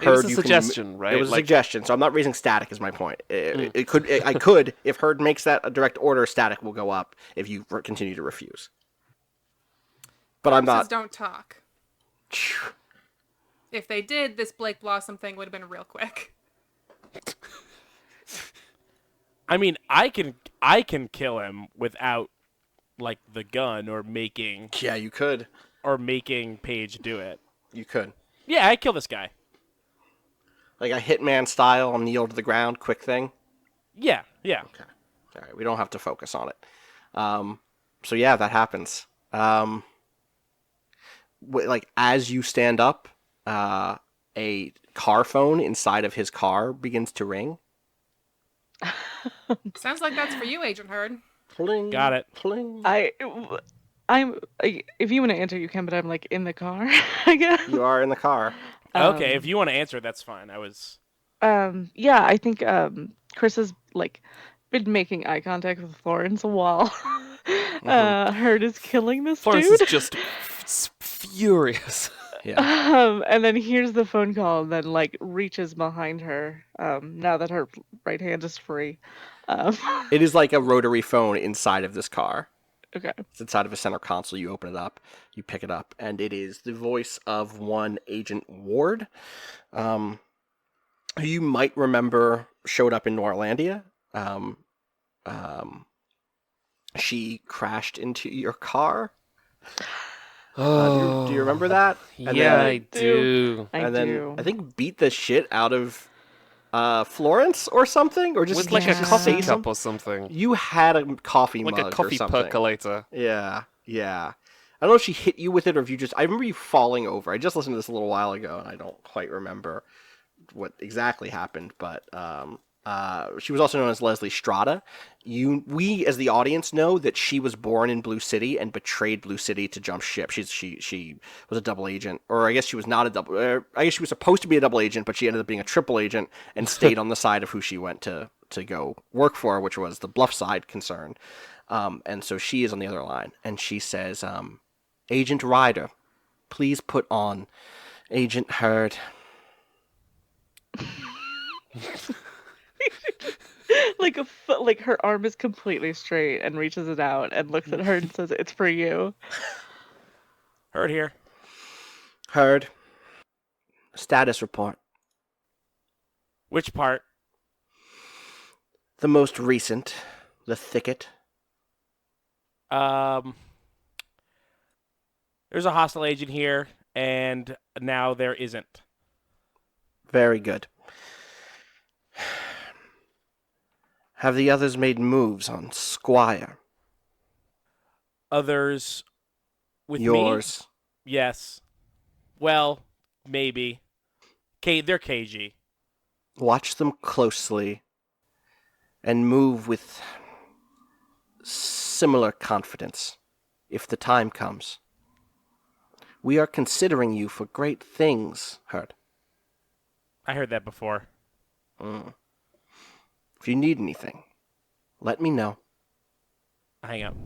It was a you suggestion, right? It was a suggestion, so I'm not raising static is my point. I could, if Herd makes that a direct order, static will go up if you continue to refuse. But I'm not. Don't talk. If they did, this Blake Blossom thing would have been real quick. I mean, I can kill him without like the gun or making. Yeah, you could. Or making Paige do it. You could. Yeah, I kill this guy. Like a hitman style, kneel to the ground, quick thing? Yeah. Okay. All right, we don't have to focus on it. So yeah, that happens. Like as you stand up, a car phone inside of his car begins to ring. Sounds like that's for you, Agent Herd. Pling, Got it. Pling. If you want to answer, you can, but I'm like in the car, I guess. You are in the car. Okay, if you want to answer, that's fine. I was. Yeah, I think Chris has like been making eye contact with Florence while Herd is killing this Florence dude. is just furious. Yeah. And then hears the phone call and then like reaches behind her. Now that her right hand is free. It is like a rotary phone inside of this car. Okay. It's inside of a center console. You open it up, you pick it up, and it is the voice of one Agent Ward, who you might remember showed up in Noirlandia. She crashed into your car. Do you remember that? And Yeah, then- I do. I and do. then I think beat the shit out of Florence or something, or just With like a Yeah. coffee say cup or something. You had a coffee Like mug a coffee or something. percolator. Yeah. I don't know if she hit you with it or if you just... I remember you falling over. I just listened to this a little while ago, and I don't quite remember what exactly happened, but she was also known as Leslie Strada. We, as the audience, know that she was born in Blue City and betrayed Blue City to jump ship. She was a double agent, or I guess she was not a double... I guess she was supposed to be a double agent, but she ended up being a triple agent and stayed on the side of who she went to go work for, which was the Bluff side concern. And so she is on the other line, and she says, Agent Ryder, please put on Agent Herd. like her arm is completely straight and reaches it out and looks at her and says, "It's for you." Herd here. Herd. Status report. Which part? The most recent. The thicket. There's a hostile agent here, and now there isn't. Very good. Have the others made moves on Squire? Others with Yours. me? Yes. Well, maybe. They're cagey. Watch them closely and move with similar confidence if the time comes. We are considering you for great things, Herd. I heard that before. If you need anything, let me know. Hang up.